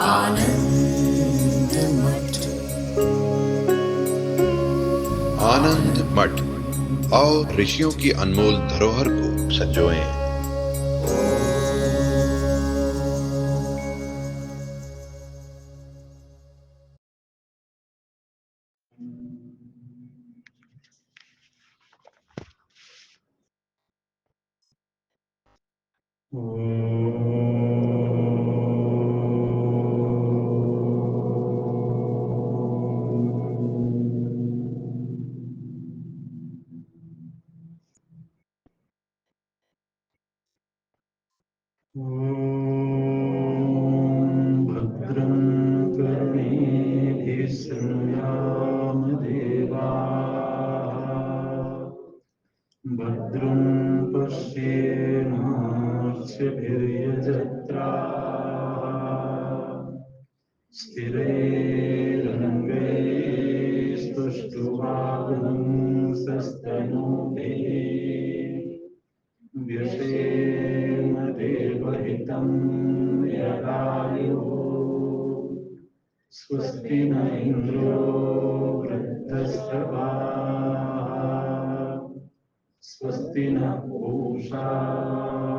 आनंद मठ। आनंद मठ और ऋषियों की अनमोल धरोहर को संजोएं। भद्रं कर्णेभिः शृणुयाम देवाः। भद्रं पश्येमाक्षभिर्यजत्राः। स्थिरैरङ्गैस्तुष्टुवागुंसस्तनूभिः व्यशेम देवहितं यदायुः। स्वस्ति न इन्द्रो वृद्धश्रवाः। स्वस्ति न पूषा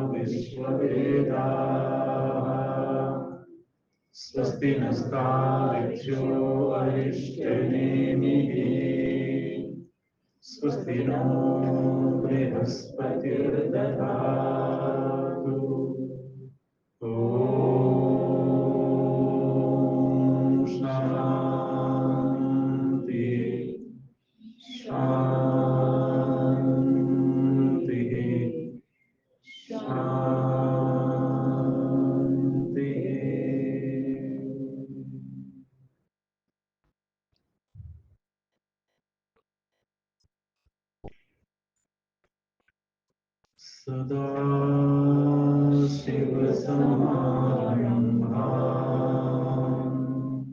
विश्ववेदाः। स्वस्ति नस्तार्क्ष्यो अरिष्टनेमिः। स्वस्ति नो बृहस्पतिर्दधातु। ॐ शान्ति शान्तिः शान्तिः। सदाशिवसमारम्भाम्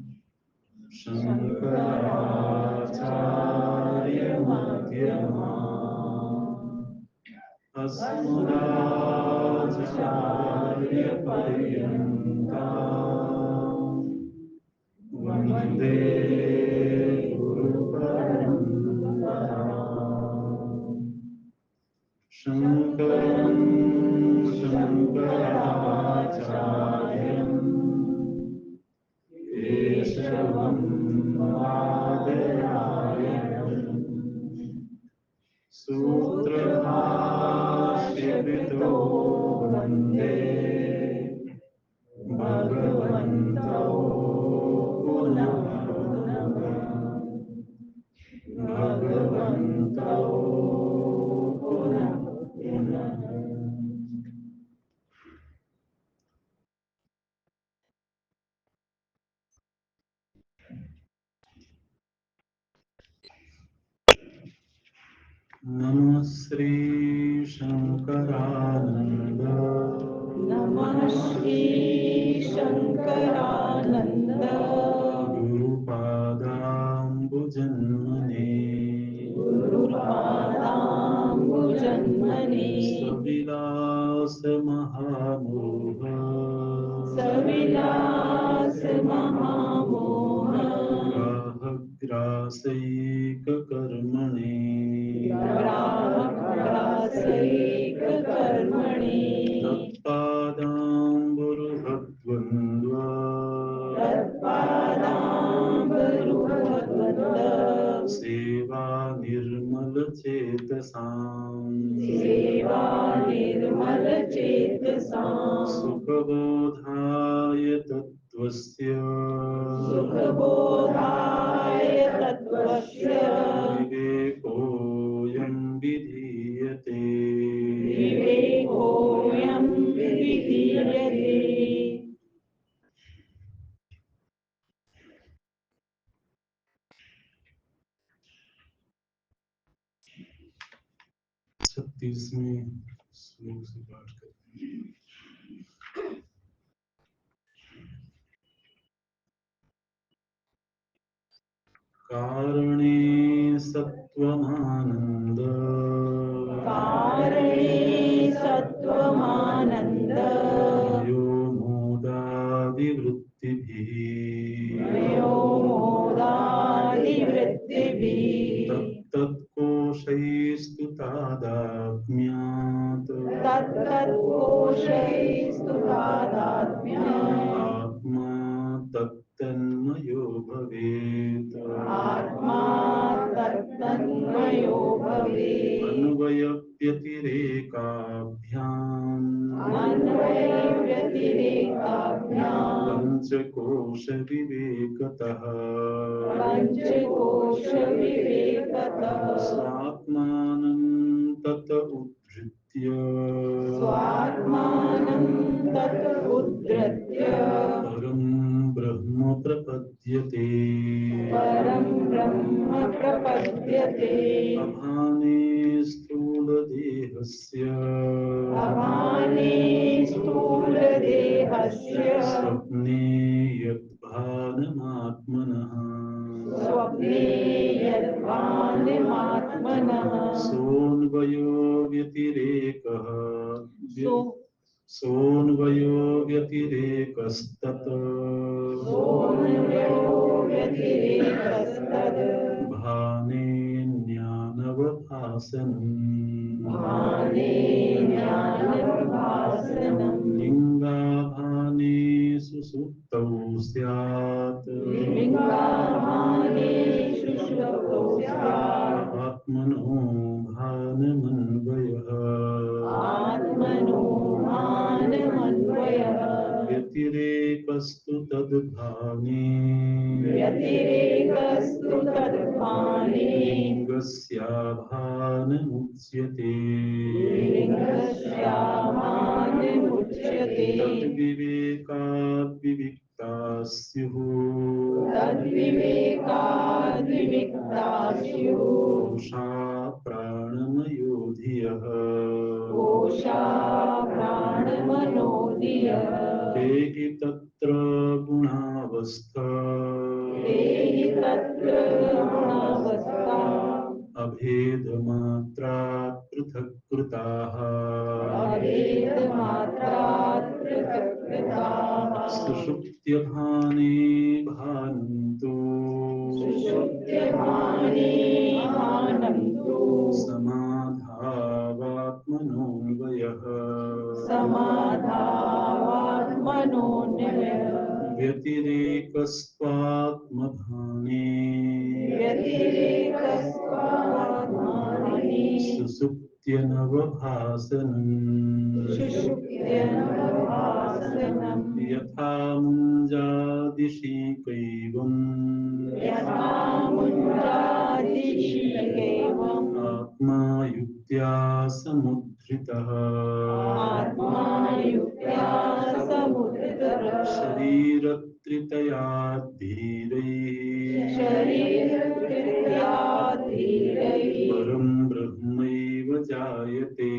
शङ्कराचार्यमध्यमाम् अस्मदाचार्यपर्यन्ताम् वन्दे गुरुपरम्पराम्। शङ्करं शङ्कराचार्यम् केशवं वादरायणम् सूत्रभाष्यकृतो वन्दे भगवन्तौ पुनः पुनः। भगवन्तौ पुनः पुनः। नमः श्री शंकरानंद। नमः श्री शंकरानंद। गुरुपादाम्बुजन्मने गुरुपादाम्बुजन्मने सविलास महामोह सविलास महामोह ग्राहग्रासैक कर्मणे ग्राहग्रासैक कर्मणि तत्पादाम्बुरुहद्वन्द्व तत्पादाम्बुरुहद्वन्द्व सेवा निर्मलचेतसाम् सेवा निर्मलचेतसाम् सुखबोधाय तत्त्वस्य सुखबोधाय तत्त्वस्य विवेकोऽयं विधीयते। विवेकोऽयं विधीयते। छत्तीसवें श्लोक से पाठ करते हैं। कारणे सत्त्वमानन्द कारणे सत्त्वमानन्द यो मोदादिवृत्तिषु व्योमोदादिवृत्तिभिः तत्तत्कोशैस्तु तादात्म्यात् तत्तत्कोशैस्तु तादात्म्यात् आत्मा तत्तन्मयो भवेत् आत्मा तत्तन्मयो भवेत् अन्वयव्यतिरेकाभ्याम् अन्वयव्यतिरेकाभ्याम् पञ्चकोशविवेकतः पञ्चकोशविवेकतः स्वात्मानं तत उद्धृत्य स्वात्मानं तत् उद्धृत्य परं ब्रह्म प्रपद्यते परं ब्रह्म प्रपद्यते अभाने स्थूलदेहस्य अभाने स्थूलदेहस्य स्वप्ने यद्भानमात्मनः स्वप्ने यद्भानमात्मनः सोऽन्वयो व्यतिरेकः सो- सोऽन्वयो व्यतिरेकस्तत् सोऽन्वयो व्यतिरेकस्तद् भाने ज्ञानवभासनम् भाने ज्ञानभासनम् लिङ्गाभाने सुसुप्तौ स्यात् लिङ्गाभाने सुषुप्तौ स्यात् आत्मनो भानमन्वयः आत्मनो मानमन्वयः व्यतिरेकस्तु तद्भाने व्यतिरेकस्तु तद्भाने लिङ्गस्याभानमुच्यते लिङ्गस्याभानमुच्यते तद्विवेकाद्विविक्ता स्युः तद्विवेकाद्विविक्ता स्युः कोशा प्राणमयो धियः कोशा प्राणमनोधियः ते हि तत्र गुणावस्था ते हि तत्र गुणावस्था अभेदमात्रात् पृथक् कृताः अभेदमात्रात् पृथक्कृताः सुषुप्त्यभाने भान्तु सुषुप्त्यमाने भानं तु समाधावात्मनोऽन्वयः समाधावात्मनोऽन्वयः व्यतिरेकस्त्वात्मभाने व्यतिरेकस्त्वात्मानि सुसुप्त्यनवभासनम् सुषुप्त्यनवभासनम् यथा मुञ्जादिशि कैवम् यथा मुञ्जादिशिकेवम् आत्मा युक्त्या समुद्धृतः आत्मा युक्त्या समुद्धृतः शरीरत्रितयाद्धीरैः शरीरकृत्याधीरैः परं ब्रह्मैव जायते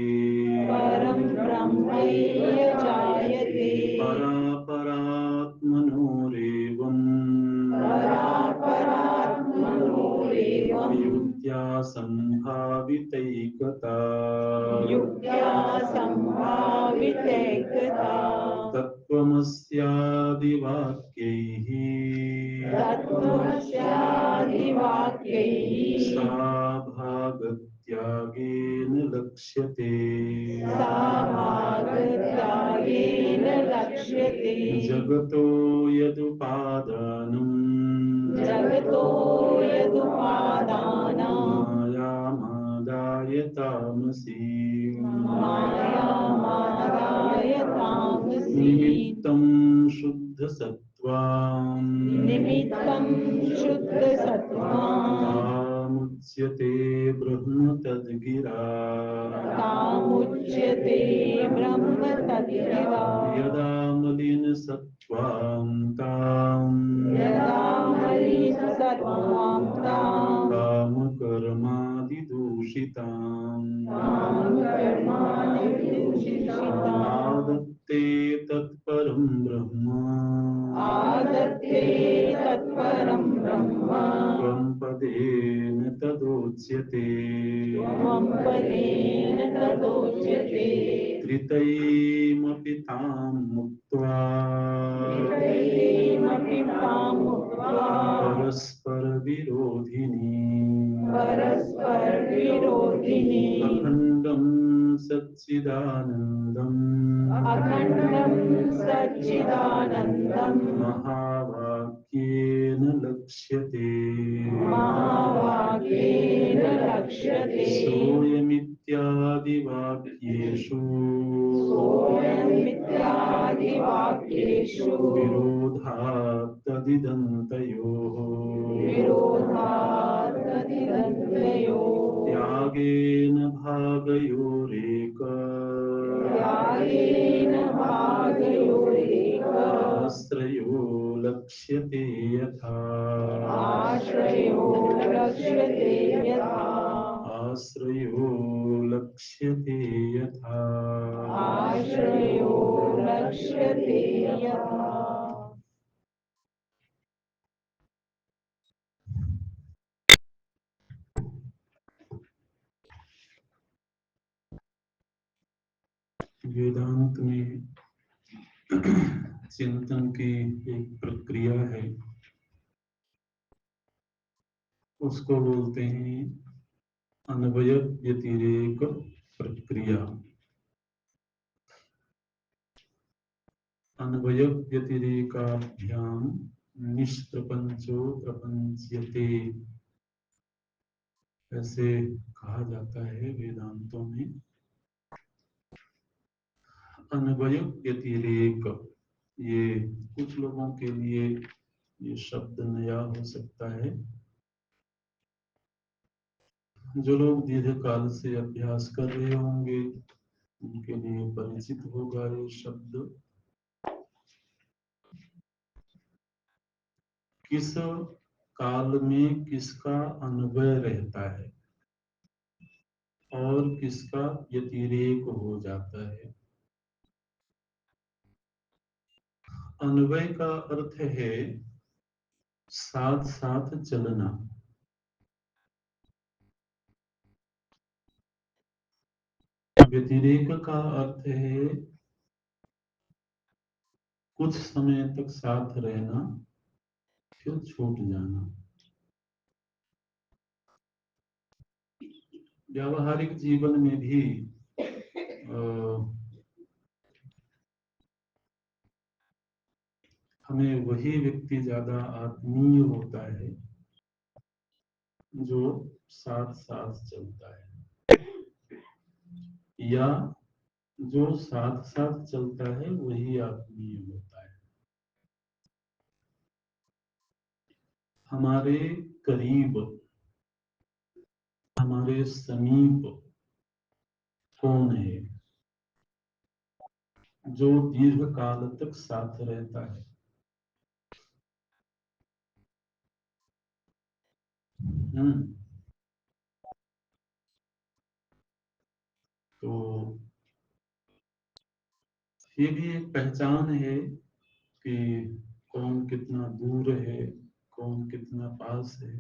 परं ब्रह्मैव जायते परापरात्मनोरेवम् परापरात्मनोरेवम् युक्त्या सम्भावितैकता युक्त्या सम्भावितैकता तत्त्वमस्यादिवाक्यैः तत्त्वस्यादिवाक्यैः सा भागत्यागेन लक्ष्यते सा भागत्यागेन लक्ष्यते जगतो यदुपादानम् जगतो यदुपादानं मायामादाय तामसी मायामादाय तामसी निमित्तं शुद्धसत्त्वाम् निमित्तं शुद्धसत्त्वाम् तामुच्यते ब्रह्म तद्गिरा तामुच्यते ब्रह्म तद्गिरा यदा मलिनसत्त्वां ताम् यदा मलिनसत्त्वां ताम् कामकर्मादिदूषिताम् कामकर्मादिदूषिताम् आदत्ते तत्परं ब्रह्म आदत्ते तत्परं ब्रह्म त्वं पदेन तदोच्यते त्वं पदेन तदोच्यते त्रितयीमपि तां मुक्त्वा भूत्वा परस्पर विरोधिनी परस्पर विरोधिनी अखंडं सच्चिदानंदं अखंडं सच्चिदानंदं महावाक्येन लक्ष्यते महावाक्येन लक्ष्यते सोऽयमित्यादिवाक्येषु सोऽयमित्यादिवाक्येषु विरोधात् तदिदन्तयोः विरोधात् तदिदन्तयोः त्यागेन भागयोरेक त्यागेन भागयोरेक आश्रयो लक्ष्यते यथा आश्रयो लक्ष्यते यथा आश्रयो लक्ष्यते यथा आश्रयो लक्ष्यते यथा वेदांत में चिंतन की एक प्रक्रिया है, उसको बोलते हैं अन्वय व्यतिरेक प्रक्रिया। अन्वय व्यतिरेकाभ्याम निष्प्रपंचो प्रपंच्यते, ऐसे कहा जाता है वेदांतों में। अन्वय व्यतिरेक, ये कुछ लोगों के लिए ये शब्द नया हो सकता है। जो लोग दीर्घ काल से अभ्यास कर रहे होंगे उनके लिए परिचित होगा ये शब्द। किस काल में किसका अन्वय रहता है और किसका व्यतिरेक हो जाता है। अन्वय का अर्थ है साथ साथ चलना। व्यतिरेक का अर्थ है कुछ समय तक साथ रहना फिर छूट जाना। व्यावहारिक जीवन में भी हमें वही व्यक्ति ज्यादा आत्मीय होता है जो साथ साथ चलता है, या जो साथ साथ चलता है वही आत्मीय होता है। हमारे करीब, हमारे समीप कौन है जो दीर्घ काल तक साथ रहता है। तो ये भी एक पहचान है कि कौन कितना दूर है, कौन कितना पास है।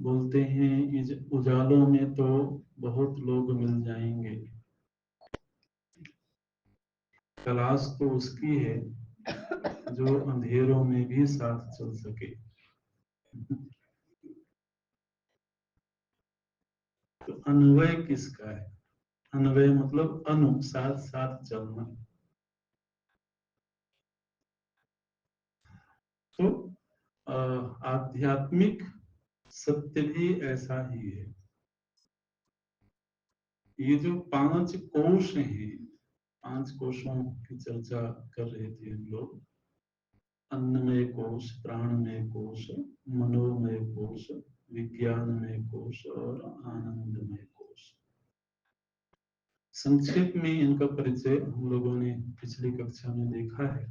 बोलते हैं इस उजालों में तो बहुत लोग मिल जाएंगे, तलाश तो उसकी है जो अंधेरों में भी साथ चल सके। तो अन्वय किसका है? अन्वय मतलब अनु, साथ साथ चलना। तो आध्यात्मिक सत्य भी ऐसा ही है। ये जो 5 कोश हैं, 5 कोशों की चर्चा कर रहे थे हम लोग। अन्नमय कोश, प्राणमय कोश, मनोमय कोश, विज्ञानमय कोश और आनंदमय कोश। संक्षेप में इनका परिचय हम लोगों ने पिछली कक्षा में देखा है।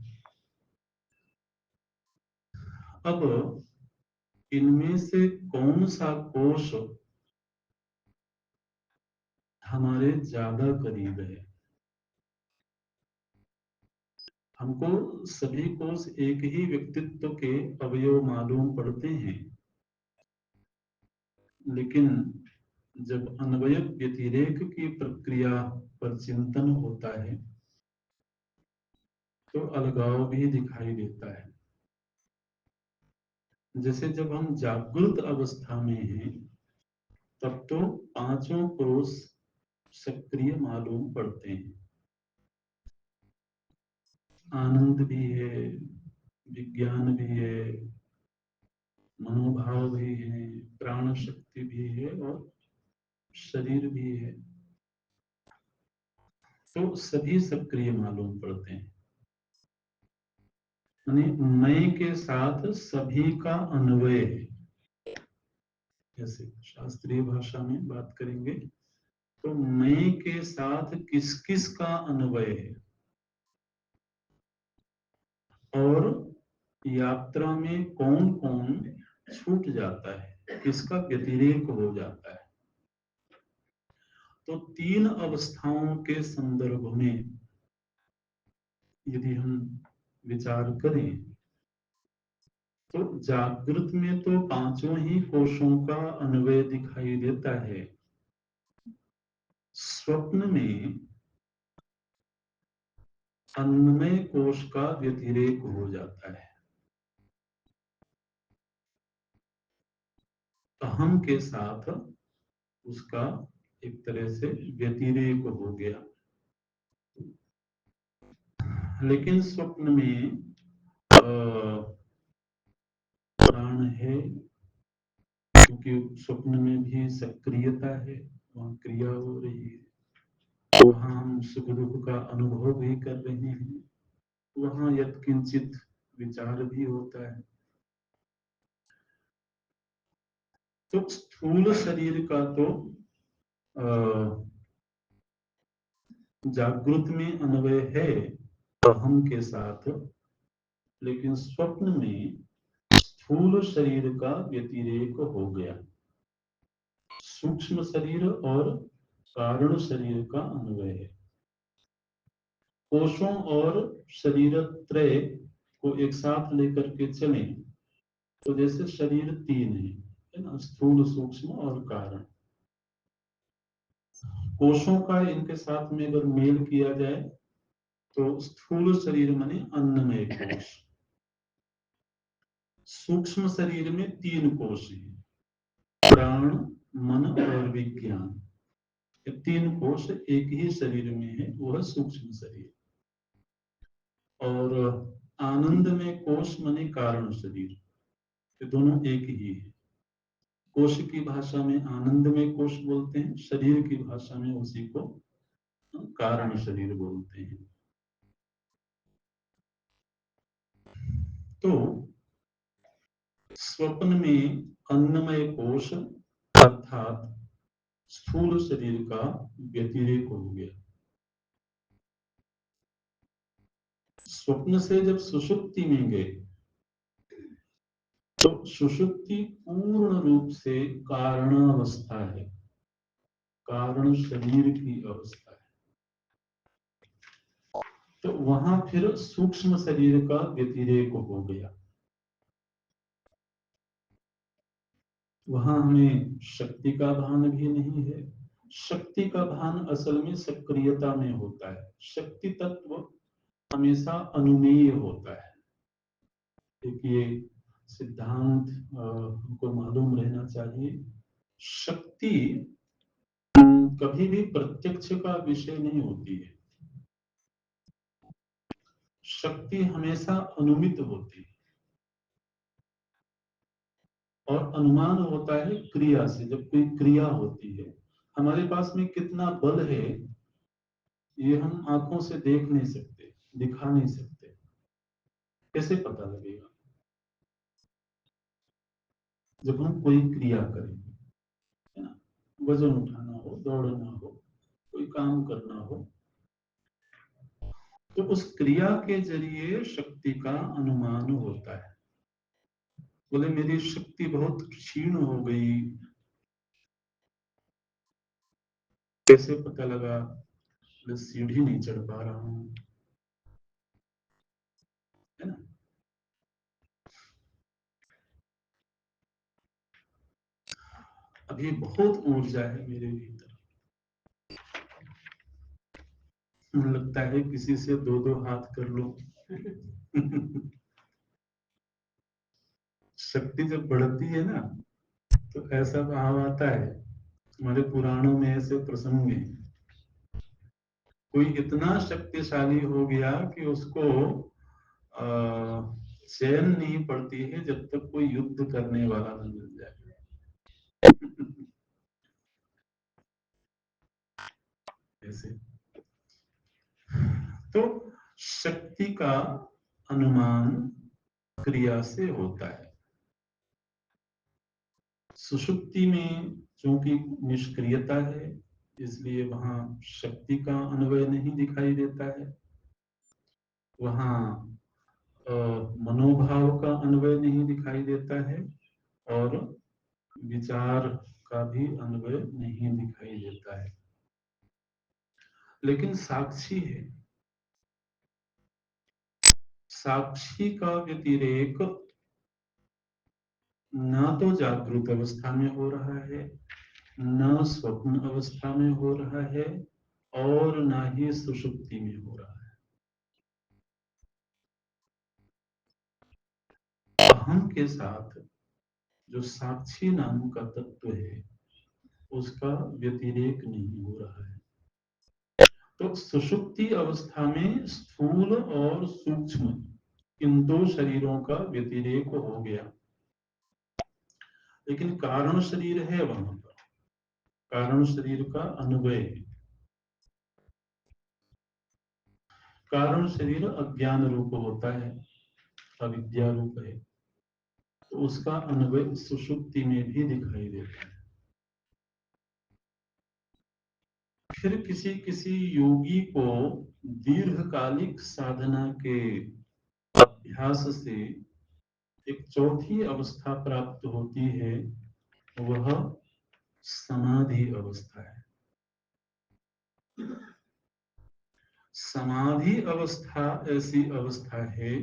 अब इनमें से कौन सा कोश हमारे ज्यादा करीब है? हमको सभी कोश एक ही व्यक्तित्व के अवयव मालूम पड़ते हैं, लेकिन जब अन्वय व्यतिरेक की प्रक्रिया पर चिंतन होता है तो अलगाव भी दिखाई देता है। जैसे जब हम जागृत अवस्था में हैं तब तो पांचों कोष सक्रिय मालूम पड़ते हैं। आनंद भी है, विज्ञान भी है, मनोभाव भी है, प्राण शक्ति भी है और शरीर भी है। तो सभी सक्रिय मालूम पड़ते हैं। यानी मैं के साथ सभी का अन्वय है। जैसे शास्त्रीय भाषा में बात करेंगे तो मैं के साथ किस किस का अन्वय है, और यात्रा में कौन कौन छूट जाता है, किसका व्यतिरेक हो जाता है। तो तीन अवस्थाओं के संदर्भ में यदि हम विचार करें तो जागृत में तो पांचों ही कोशों का अन्वय दिखाई देता है। स्वप्न में अन्नमय कोश का व्यतिरेक हो जाता है। अहम के साथ उसका एक तरह से व्यतिरेक हो गया। लेकिन स्वप्न में प्राण है, क्योंकि स्वप्न में भी सक्रियता है, वहां क्रिया हो रही है, वहां हम सुख दुख का अनुभव भी कर रहे हैं, वहां यत्किंचित विचार भी होता है। तो स्थूल शरीर का तो जागृत में अन्वय है अहम के साथ, लेकिन स्वप्न में स्थूल शरीर का व्यतिरेक हो गया। सूक्ष्म शरीर और कारण शरीर का अन्वय है। कोशों और शरीर त्रय को एक साथ लेकर के चलें तो जैसे शरीर तीन है ना, स्थूल सूक्ष्म और कारण। कोशों का इनके साथ में अगर मेल किया जाए तो स्थूल शरीर माने अन्नमय कोश। सूक्ष्म शरीर में तीन कोश हैं, प्राण, मन और विज्ञान। ये तीन कोश एक ही शरीर में है, वह सूक्ष्म शरीर। और आनंद में कोश माने कारण शरीर, ये दोनों एक ही है। कोश की भाषा में आनंद में कोश बोलते हैं, शरीर की भाषा में उसी को कारण शरीर बोलते हैं। तो स्वप्न में अन्नमय कोश अर्थात स्थूल शरीर का व्यतिरेक हो गया। स्वप्न से जब सुषुप्ति में गए तो सुषुप्ति पूर्ण रूप से कारण अवस्था है, कारण शरीर की अवस्था है। तो वहां फिर सूक्ष्म शरीर का व्यतिरेक हो गया। वहां हमें शक्ति का भान भी नहीं है। शक्ति का भान असल में सक्रियता में होता है। शक्ति तत्व हमेशा अनुमेय होता है। एक ये सिद्धांत हमको मालूम रहना चाहिए। शक्ति कभी भी प्रत्यक्ष का विषय नहीं होती है। शक्ति हमेशा अनुमित होती है और अनुमान होता है क्रिया से। जब कोई क्रिया होती है, हमारे पास में कितना बल है ये हम आंखों से देख नहीं सकते, दिखा नहीं सकते। कैसे पता लगेगा? जब हम कोई क्रिया करें, है ना, वजन उठाना हो, दौड़ना हो, कोई काम करना हो, तो उस क्रिया के जरिए शक्ति का अनुमान होता है। बोले मेरी शक्ति बहुत क्षीण हो गई, कैसे पता लगा? बोले सीढ़ी नहीं चढ़ पा रहा हूं, है ना। अभी बहुत ऊर्जा है मेरे भीतर, लगता है किसी से दो दो हाथ कर लो। शक्ति जब बढ़ती है ना, तो ऐसा भाव आता है, हमारे पुराणों में ऐसे प्रसंग हैं, कोई इतना शक्तिशाली हो गया कि उसको चैन नहीं पड़ती है जब तक कोई युद्ध करने वाला न मिल जाए। ऐसे तो शक्ति का अनुमान क्रिया से होता है। सुषुप्ति में चूंकि निष्क्रियता है, इसलिए वहां शक्ति का अन्वय नहीं दिखाई देता है, वहां मनोभाव का अन्वय नहीं दिखाई देता है, और विचार का भी अन्वय नहीं दिखाई देता है। लेकिन साक्षी है, साक्षी का व्यतिरेक न तो जागृत अवस्था में हो रहा है, न स्वप्न अवस्था में हो रहा है, और न ही सुषुप्ति में हो रहा है। अहम के साथ जो साक्षी नाम का तत्व है, उसका व्यतिरेक नहीं हो रहा है। तो सुषुप्ति अवस्था में स्थूल और सूक्ष्म इन दो शरीरों का व्यतिरेक हो गया, लेकिन कारण शरीर है वहां पर, कारण शरीर का अन्वय है। कारण शरीर अज्ञान रूप होता है, अविद्या रूप है, तो उसका अन्वय सुषुप्ति में भी दिखाई देता है। फिर किसी किसी योगी को दीर्घकालिक साधना के अभ्यास से एक चौथी अवस्था प्राप्त होती है, वह समाधि अवस्था है। समाधि अवस्था ऐसी अवस्था है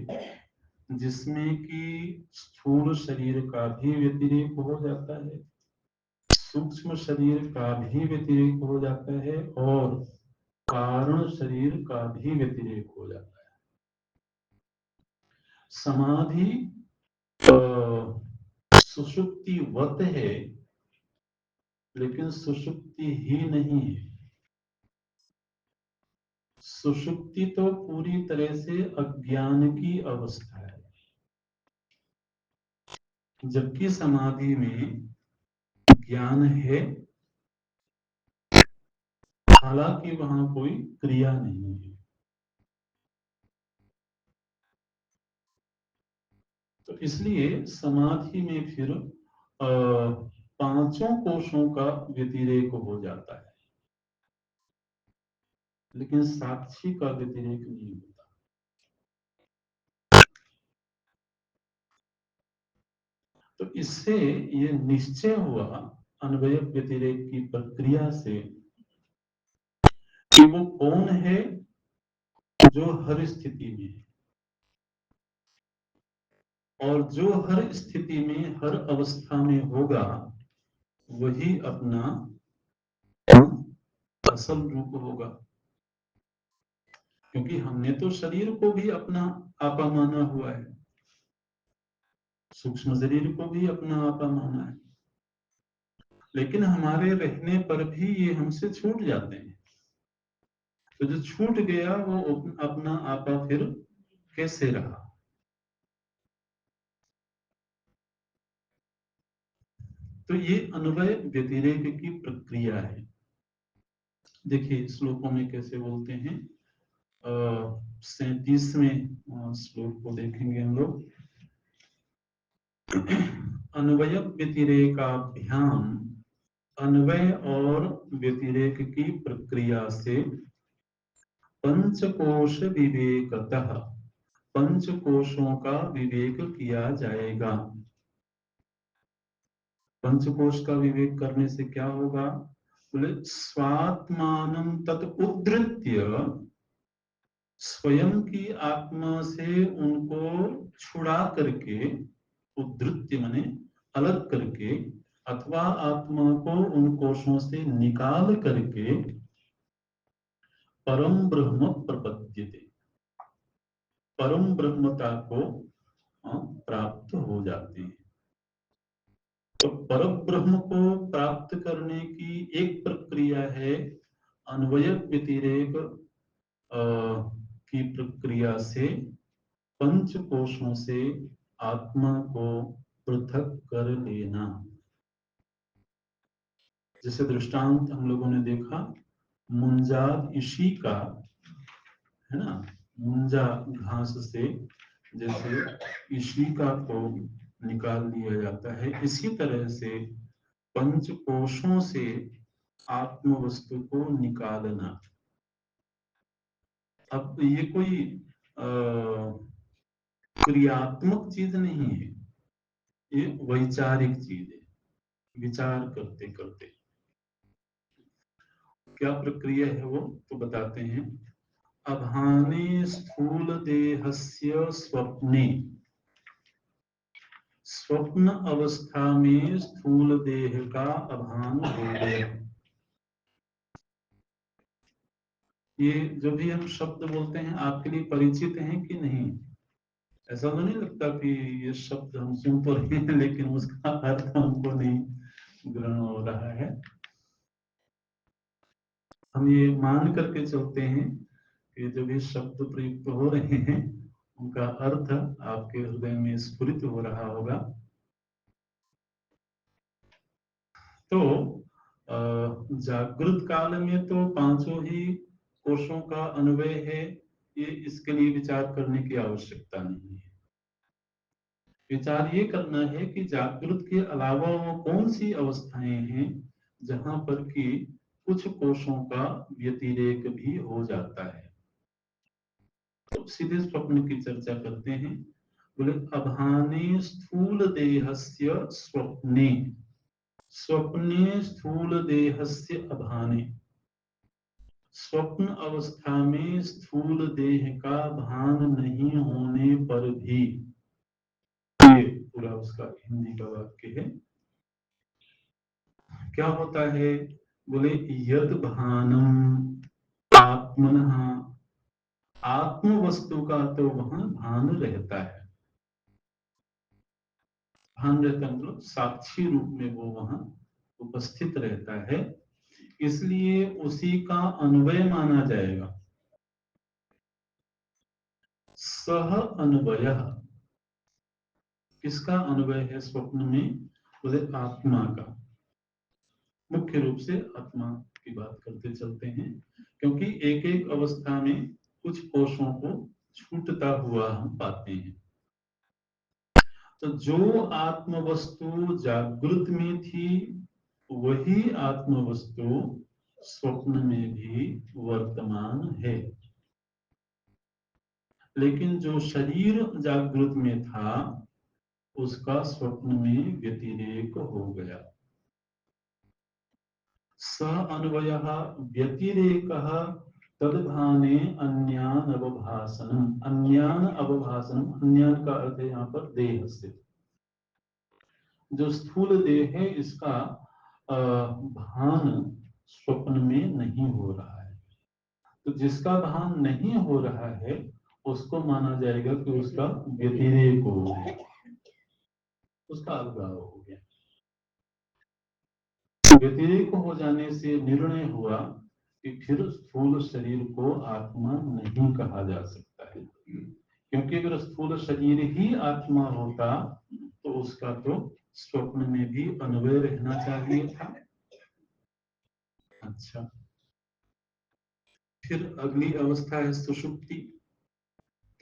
जिसमें कि स्थूल शरीर का भी व्यतिरेक हो जाता है, सूक्ष्म शरीर का भी व्यतिरेक हो जाता है, और कारण शरीर का भी व्यतिरेक हो जाता है। समाधि सुषुप्तिवत है, लेकिन सुषुप्ति ही नहीं है। सुषुप्ति तो पूरी तरह से अज्ञान की अवस्था है, जबकि समाधि में ज्ञान है, हालांकि वहां कोई क्रिया नहीं है। तो इसलिए समाधि में फिर पांचों कोशों का व्यतिरेक हो जाता है, लेकिन साक्षी का व्यतिरेक नहीं होता। तो इससे ये निश्चय हुआ अन्वय व्यतिरेक की प्रक्रिया से कि वो कौन है जो हर स्थिति में है, और जो हर स्थिति में हर अवस्था में होगा वही अपना असल रूप होगा। क्योंकि हमने तो शरीर को भी अपना आपा माना हुआ है, सूक्ष्म शरीर को भी अपना आपा माना है, लेकिन हमारे रहने पर भी ये हमसे छूट जाते हैं। तो जो छूट गया वो अपना आपा फिर कैसे रहा? तो ये अन्वय व्यतिरेक की प्रक्रिया है। देखिए श्लोकों में कैसे बोलते हैं। 37वें श्लोक को देखेंगे हम लोग। अन्वय व्यतिरेकाभ्याम, अन्वय और व्यतिरेक की प्रक्रिया से पंचकोश विवेकतः, पंचकोशों का विवेक किया जाएगा। पंचकोश का विवेक करने से क्या होगा? बोले स्वात्मानं तत् उद्धृत्य, स्वयं की आत्मा से उनको छुड़ा करके, उद्धृत्य माने अलग करके, अथवा आत्मा को उन कोशों से निकाल करके परम ब्रह्म प्रपद्यते, परम ब्रह्मता को प्राप्त हो जाते हैं। परब्रह्म को प्राप्त करने की एक प्रक्रिया है अन्वय व्यतिरेक की प्रक्रिया से पंच कोशों से आत्मा को पृथक कर लेना। जैसे दृष्टांत हम लोगों ने देखा मुंजाद इशी का, है ना, मुंजा घास से जैसे इशिका को निकाल दिया जाता है, इसी तरह से पंच कोशों से आत्म वस्तु को निकालना। अब ये कोई क्रियात्मक चीज नहीं है, ये वैचारिक चीज है। विचार करते करते क्या प्रक्रिया है वो तो बताते हैं। अभाने स्थूल देहस्य स्वप्ने, स्वप्न अवस्था में स्थूल देह का अभान हो गया। ये जो भी हम शब्द बोलते हैं आपके लिए परिचित हैं कि नहीं? ऐसा तो नहीं लगता कि ये शब्द हम सुन तो रहे हैं लेकिन उसका अर्थ हमको नहीं ग्रहण हो रहा है। हम ये मान करके चलते हैं कि जो भी शब्द प्रयुक्त हो रहे हैं उनका अर्थ आपके हृदय में स्फुरित हो रहा होगा। तो जागृत काल में तो पांचों ही कोशों का अन्वय है, ये इसके लिए विचार करने की आवश्यकता नहीं है। विचार ये करना है कि जागृत के अलावा वो कौन सी अवस्थाएं हैं जहां पर कि कुछ कोशों का व्यतिरेक भी हो जाता है। तो सीधे स्वप्न की चर्चा करते हैं। बोले अभाने स्थूल देहस्य स्वप्ने, स्वप्ने स्थूल देहस्य अभाने, स्वप्न अवस्था में स्थूल देह का भान नहीं होने पर भी, ये पूरा उसका हिंदी का वाक्य है, क्या होता है? बोले यद भानम आत्मनः, आत्म वस्तु का तो वहां भान रहता है। भान रहता है मतलब साक्षी रूप में वो वहां उपस्थित रहता है, इसलिए उसी का अन्वय माना जाएगा। सह अन्वय, किसका अन्वय है स्वप्न में? बोले आत्मा का। मुख्य रूप से आत्मा की बात करते चलते हैं, क्योंकि एक एक अवस्था में कुछ कोशों को छूटता हुआ हम पाते हैं। तो जो आत्म वस्तु जागृत में थी वही आत्म वस्तु स्वप्न में भी वर्तमान है, लेकिन जो शरीर जागृत में था उसका स्वप्न में व्यतिरेक हो गया। स अन्वयः व्यतिरेकः तद्भाने अन्यान अवभासनम, अन्यान अवभासनम, अन्यान का अर्थ है यहाँ पर देह से, जो स्थूल देह है इसका भान स्वप्न में नहीं हो रहा है। तो जिसका भान नहीं हो रहा है उसको माना जाएगा कि उसका व्यतिरेक हो गया, उसका अलगाव हो गया। व्यतिरेक हो जाने से निर्णय हुआ कि फिर स्थूल शरीर को आत्मा नहीं कहा जा सकता है, क्योंकि अगर स्थूल शरीर ही आत्मा होता तो उसका तो स्वप्न में भी अन्वय रहना चाहिए था। अच्छा, फिर अगली अवस्था है सुषुप्ति।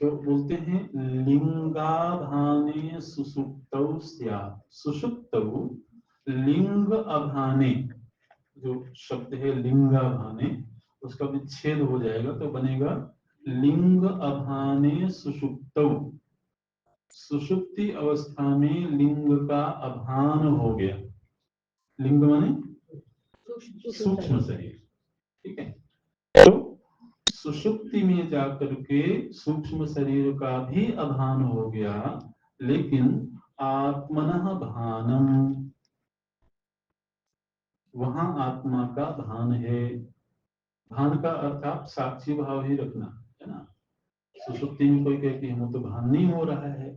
तो बोलते हैं लिंगाभाने सुषुप्तौ स्यात्, सुषुप्तौ लिंग अभाने, जो शब्द है लिंगाभाने उसका विच्छेद हो जाएगा तो बनेगा लिंग अभाने सुषुप्तौ, सुषुप्ति अवस्था में लिंग का अभान हो गया। लिंग माने सूक्ष्म शरीर, ठीक है। तो सुषुप्ति में जाकर के सूक्ष्म शरीर का भी अभान हो गया, लेकिन आत्मनः भानम, वहां आत्मा का भान है। भान का अर्थ आप साक्षी भाव ही रखना है ना। सुषुप्ति में कोई कहे कि हमें तो भान नहीं हो रहा है,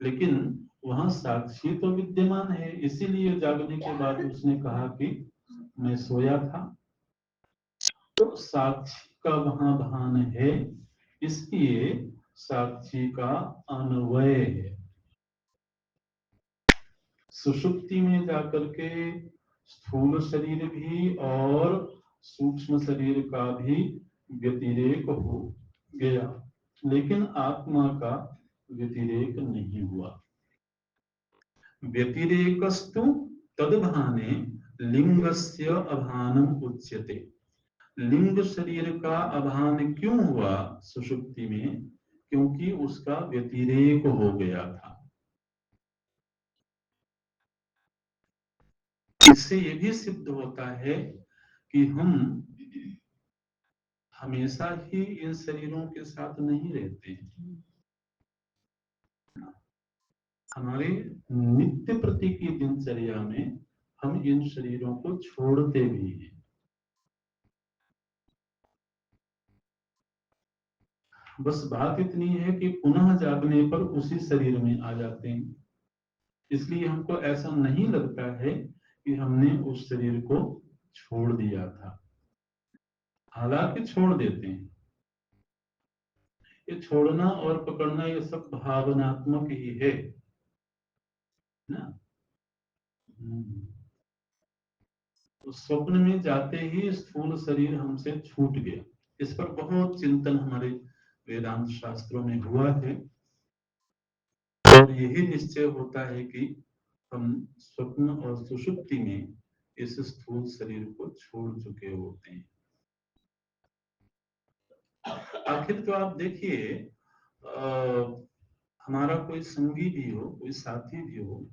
लेकिन वहां साक्षी तो विद्यमान है, इसीलिए जागने के बाद उसने कहा कि मैं सोया था। तो साक्षी का वहां भान है, इसलिए साक्षी का अन्वय है। सुषुप्ति में जाकर के स्थूल शरीर भी और सूक्ष्म शरीर का भी व्यतिरेक हो गया, लेकिन आत्मा का व्यतिरेक नहीं हुआ। व्यतिरेकस्तु तद्भाने लिंगस्य अभानम उच्यते। लिंग शरीर का अभान क्यों हुआ सुषुप्ति में? क्योंकि उसका व्यतिरेक हो गया था। इससे यह भी सिद्ध होता है कि हम हमेशा ही इन शरीरों के साथ नहीं रहते हैं। हमारे नित्य प्रति की दिनचर्या में हम इन शरीरों को छोड़ते भी हैं। बस बात इतनी है कि पुनः जागने पर उसी शरीर में आ जाते हैं। इसलिए हमको ऐसा नहीं लगता है कि हमने उस शरीर को छोड़ दिया था, हालांकि छोड़ देते हैं। ये छोड़ना और पकड़ना ये सब भावनात्मक ही है ना। तो स्वप्न में जाते ही स्थूल शरीर हमसे छूट गया। इस पर बहुत चिंतन हमारे वेदांत शास्त्रों में हुआ है और यही निश्चय होता है कि हम स्वप्न और सुषुप्ति में इस स्थूल शरीर को छोड़ चुके होते हैं। आखिर तो आप देखिए, हमारा कोई संगी भी हो, कोई साथी भी हो,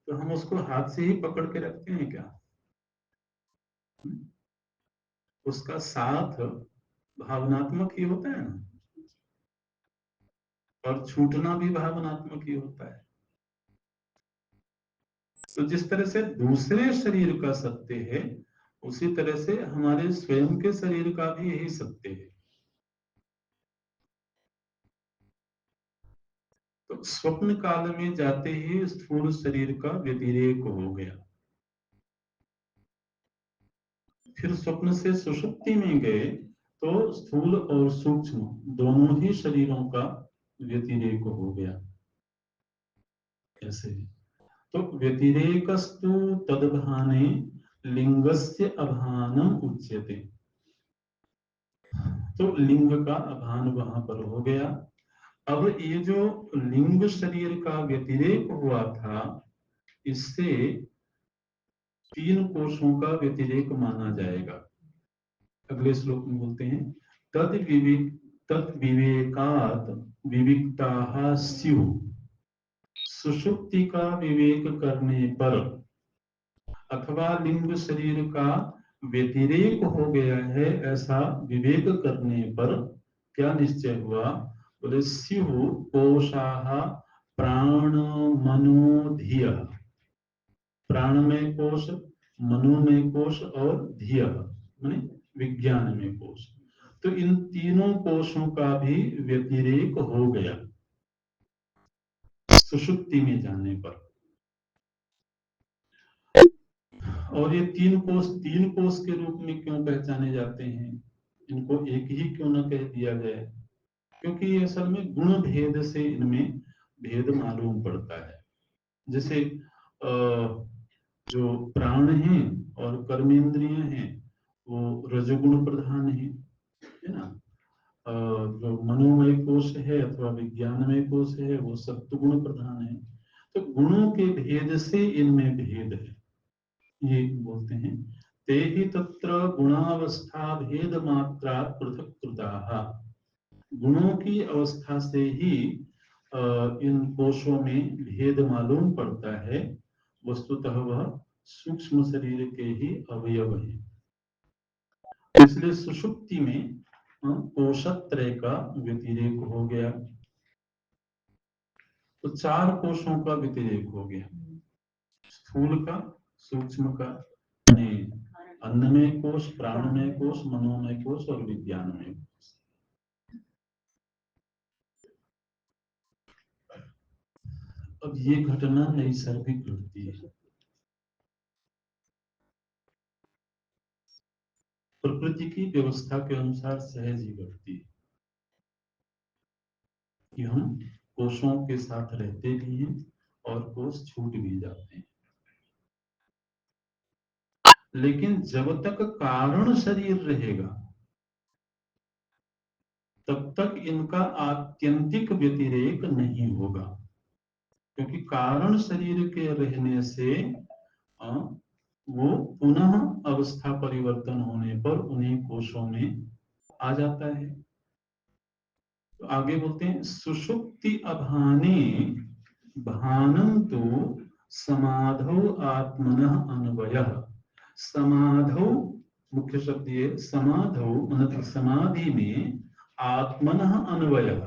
तो हम उसको हाथ से ही पकड़ के रखते हैं क्या? उसका साथ भावनात्मक ही होता है ना, और छूटना भी भावनात्मक ही होता है। तो जिस तरह से दूसरे शरीर का सत्य है, उसी तरह से हमारे स्वयं के शरीर का भी यही सत्य है। तो स्वप्न काल में जाते ही स्थूल शरीर का व्यतिरेक हो गया। फिर स्वप्न से सुषुप्ति में गए तो स्थूल और सूक्ष्म दोनों ही शरीरों का व्यतिरेक हो गया। ऐसे तो व्यतिरेकस्तु तद्भाने लिंगस्य अभानम उच्यते। तो लिंग का अभान वहां पर हो गया। अब ये जो लिंग शरीर का व्यतिरेक हुआ था, इससे तीन कोशों का व्यतिरेक माना जाएगा। अगले श्लोक में बोलते हैं तद विवेकात विविक्ताः स्युः। सुषुप्ति का विवेक करने पर अथवा लिंग शरीर का व्यतिरेक हो गया है ऐसा विवेक करने पर क्या निश्चय हुआ? बोले स्युः कोशाः प्राण मनो धिय। प्राण में कोश, मनो में कोश और धिय माने विज्ञान में कोश। तो इन तीनों कोशों का भी व्यतिरेक हो गया सुषुप्ति में जाने पर। और ये तीन कोश के रूप में क्यों पहचाने जाते हैं? इनको एक ही क्यों न कह दिया जाए? क्योंकि ये असल में गुण भेद से इनमें भेद मालूम पड़ता है। जैसे जो प्राण हैं और कर्मेंद्रिय हैं वो रजोगुण प्रधान है ना। जो मनोमय कोश है अथवा विज्ञानमय कोश है वो सत्वगुण प्रधान है। तो गुणों के भेद से इनमें भेद है, ये बोलते हैं। ते ही तत्र गुणावस्था भेद मात्रा पृथक कृताः। गुणों की अवस्था से ही इन कोशों में भेद मालूम पड़ता है। वस्तुतः वह सूक्ष्म शरीर के ही अवयव है। इसलिए सुषुप्ति में कोशत्रय का व्यतिरेक हो गया। तो चार कोशों का व्यतिरेक हो गया, स्थूल का, सूक्ष्म का, अन्नमय कोश, प्राणमय कोश, मनोमय कोश और विज्ञानमय कोश। अब ये घटना नैसर्गिक घटती है, प्रकृति की व्यवस्था के अनुसार सहज ही घटती है कि हम कोषों के साथ रहते भी हैं और कोष छूट भी जाते हैं। लेकिन जब तक कारण शरीर रहेगा तब तक इनका आत्यंतिक व्यतिरेक नहीं होगा, क्योंकि कारण शरीर के रहने से वो पुनः अवस्था परिवर्तन होने पर उन्हीं कोषों में आ जाता है। तो आगे बोलते हैं सुषुप्ति अभाने भानं तु समाधौ आत्मनः अन्वयः। समाधौ मुख्य शब्द ये समाधौ मतलब समाधि में आत्मनः अन्वयः।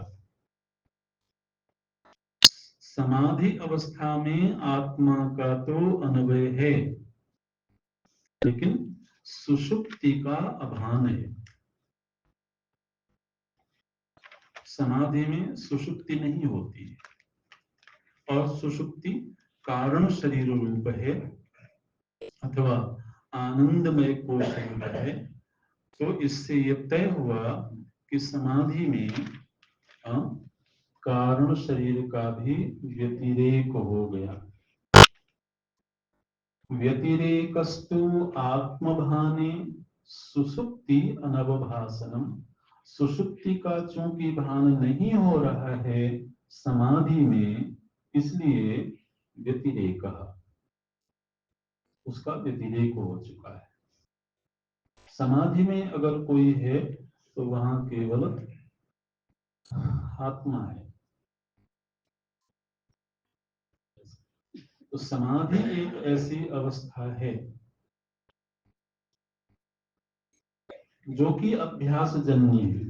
समाधि अवस्था में आत्मा का तो अन्वय है, लेकिन सुषुप्ति का अभान है। समाधि में सुषुप्ति नहीं होती है और सुषुप्ति कारण शरीर रूप है अथवा आनंदमय कोश रूप है। तो इससे यह तय हुआ कि समाधि में कारण शरीर का भी व्यतिरेक हो गया। व्यतिरेकस्तु आत्मभाने सुषुप्ति अनवभासनम। सुषुप्ति का चूंकि भान नहीं हो रहा है समाधि में, इसलिए व्यतिरेक, उसका व्यतिरेक हो चुका है। समाधि में अगर कोई है तो वहां केवल आत्मा है। तो समाधि एक ऐसी अवस्था है जो कि अभ्यास जन्य है।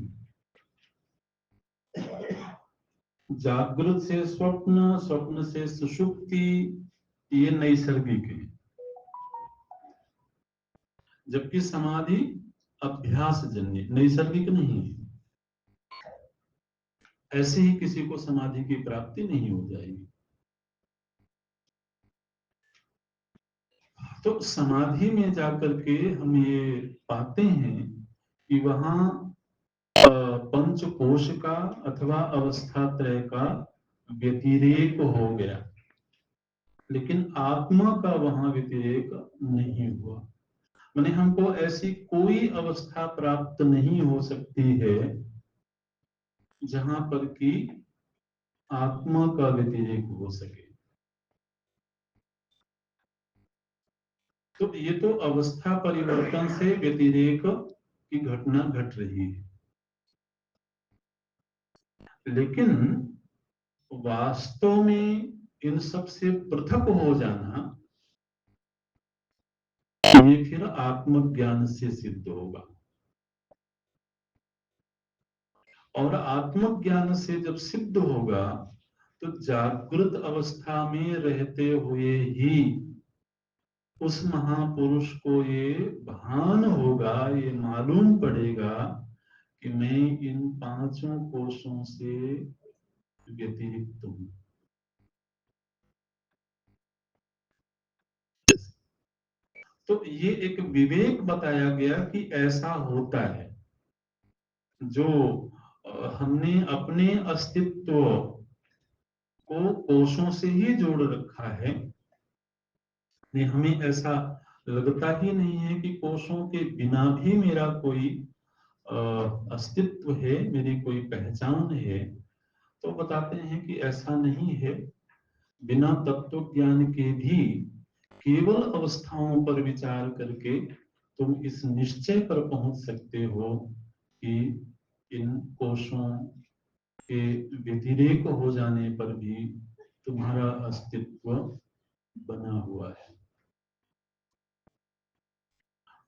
जागृत से स्वप्न, स्वप्न से सुषुप्ति, ये नैसर्गिक है, जबकि समाधि अभ्यास जन्य, नैसर्गिक नहीं है। ऐसे ही किसी को समाधि की प्राप्ति नहीं हो जाएगी। तो समाधि में जाकर के हम ये पाते हैं कि वहां पंचकोश का अथवा अवस्था त्रय का व्यतिरेक हो गया, लेकिन आत्मा का वहां व्यतिरेक नहीं हुआ। माने हमको ऐसी कोई अवस्था प्राप्त नहीं हो सकती है जहां पर कि आत्मा का व्यतिरेक हो सके। तो ये तो अवस्था परिवर्तन से व्यतिरेक की घटना घट रही है, लेकिन वास्तव में इन सब से पृथक हो जाना ये फिर आत्मज्ञान से सिद्ध होगा। और आत्मज्ञान से जब सिद्ध होगा तो जागृत अवस्था में रहते हुए ही उस महापुरुष को ये भान होगा, ये मालूम पड़ेगा कि मैं इन पांचों कोशों से व्यतिरिक्त हूं। तो ये एक विवेक बताया गया कि ऐसा होता है। जो हमने अपने अस्तित्व को कोशों से ही जोड़ रखा है, हमें ऐसा लगता ही नहीं है कि कोशों के बिना भी मेरा कोई अस्तित्व है, मेरी कोई पहचान है। तो बताते हैं कि ऐसा नहीं है। बिना तत्व ज्ञान के भी केवल अवस्थाओं पर विचार करके तुम इस निश्चय पर पहुंच सकते हो कि इन कोशों के व्यतिरेक हो जाने पर भी तुम्हारा अस्तित्व बना हुआ है।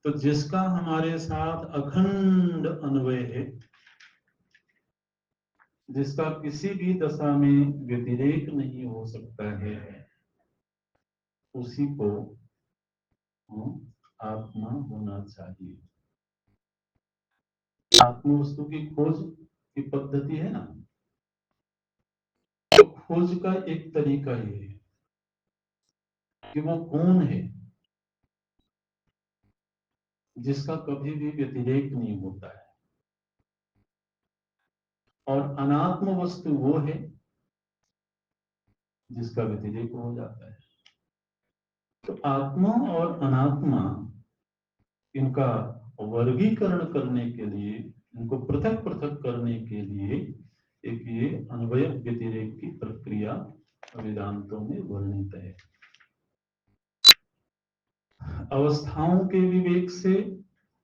तो जिसका हमारे साथ अखंड अन्वय है, जिसका किसी भी दशा में व्यतिरेक नहीं हो सकता है, उसी को आत्मा होना चाहिए। आत्म वस्तु की खोज की पद्धति है ना, तो खोज का एक तरीका ये है कि वो कौन है जिसका कभी भी व्यतिरेक नहीं होता है, और अनात्म वस्तु वो है जिसका व्यतिरेक हो जाता है। तो आत्मा और अनात्मा, इनका वर्गीकरण करने के लिए, इनको पृथक पृथक करने के लिए एक ये अन्वय व्यतिरेक की प्रक्रिया वेदांतों में वर्णित है। अवस्थाओं के विवेक से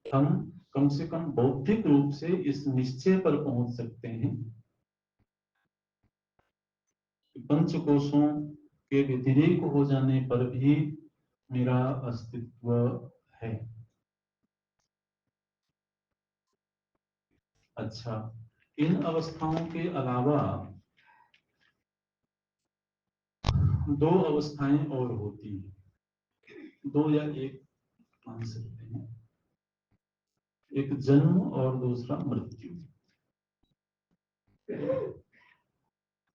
हम कम से कम बौद्धिक रूप से इस निश्चय पर पहुंच सकते हैं कि पंचकोशों के व्यतिरेक हो जाने पर भी मेरा अस्तित्व है। अच्छा, इन अवस्थाओं के अलावा दो अवस्थाएं और होती हैं, दो या एक मान सकते हैं, एक जन्म और दूसरा मृत्यु।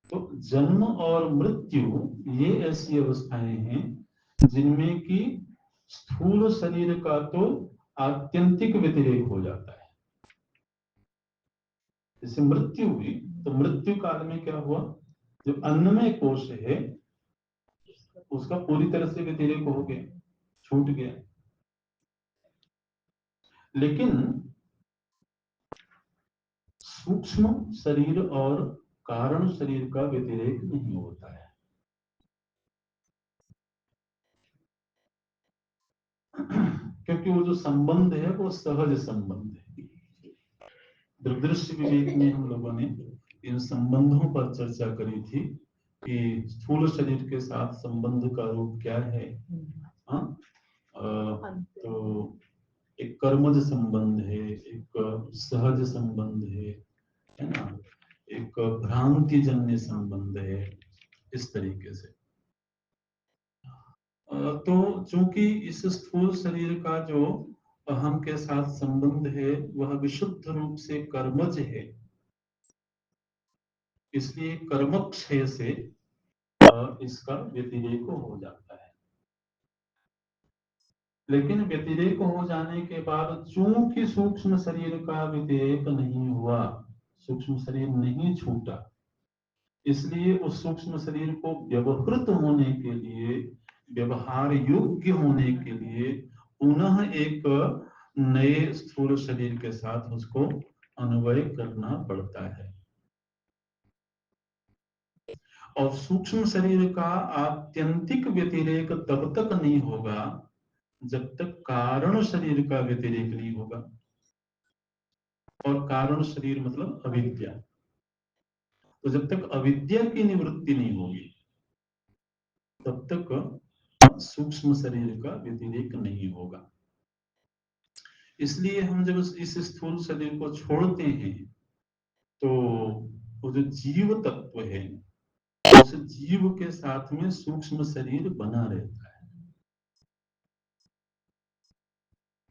तो जन्म और मृत्यु ये ऐसी अवस्थाएं हैं जिनमें कि स्थूल शरीर का तो आत्यंतिक व्यतिरेक हो जाता है। जैसे मृत्यु हुई तो मृत्यु काल में क्या हुआ, जो अन्नमय कोश है उसका पूरी तरह से व्यतिरेक हो गया, छूट गया। लेकिन सूक्ष्म शरीर और कारण शरीर का व्यतिरेक नहीं होता है। क्योंकि वो जो संबंध है वो सहज संबंध है। दृग्दृश्य विवेक में हम लोगों ने इन संबंधों पर चर्चा करी थी कि स्थूल शरीर के साथ संबंध का रूप क्या है। तो एक कर्मज संबंध है, एक सहज संबंध है ना, एक भ्रांति जन्य संबंध है, इस तरीके से। तो चूंकि इस स्थूल शरीर का जो अहम के साथ संबंध है वह विशुद्ध रूप से कर्मज है, इसलिए कर्मक्षय से इसका व्यतिरेक हो जाता है। लेकिन व्यतिरेक हो जाने के बाद चूंकि सूक्ष्म शरीर का व्यतिरेक नहीं हुआ, सूक्ष्म शरीर नहीं छूटा, इसलिए उस सूक्ष्म शरीर को व्यवहृत होने के लिए, व्यवहार योग्य होने के लिए पुनः एक नए स्थूल शरीर के साथ उसको अन्वय करना पड़ता है। और सूक्ष्म शरीर का आत्यंतिक व्यतिरेक तब तक नहीं होगा जब तक कारण शरीर का व्यतिरेक नहीं होगा। और कारण शरीर मतलब अविद्या। तो जब तक अविद्या की निवृत्ति नहीं होगी तब तक सूक्ष्म शरीर का व्यतिरेक नहीं होगा। इसलिए हम जब इस स्थूल शरीर को छोड़ते हैं तो वो जो जीव तत्व है उस जीव के साथ में सूक्ष्म शरीर बना रहता है।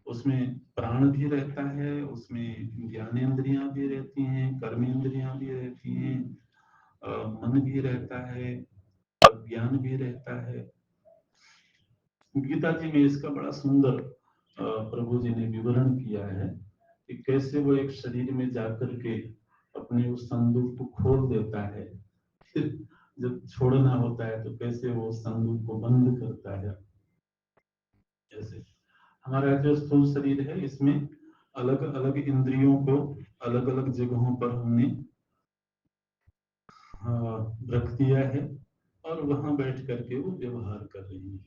उसमें प्राण भी रहता है, उसमें ज्ञानेंद्रियां भी रहती हैं, कर्मेंद्रियां भी रहती हैं, मन भी रहता है, अज्ञान भी रहता है। गीता जी में इसका बड़ा सुंदर प्रभु जी ने विवरण किया है कि कैसे वो एक शरीर में जाकर के अपने उस संदूक को खोल देता है, फिर जब छोड़ना होता है तो कैसे वो संदूक को बंद करता है। जैसे हमारा जो स्थूल शरीर है इसमें अलग अलग इंद्रियों को अलग अलग जगहों पर हमने रख दिया है और वहां बैठ करके वो व्यवहार कर रही है।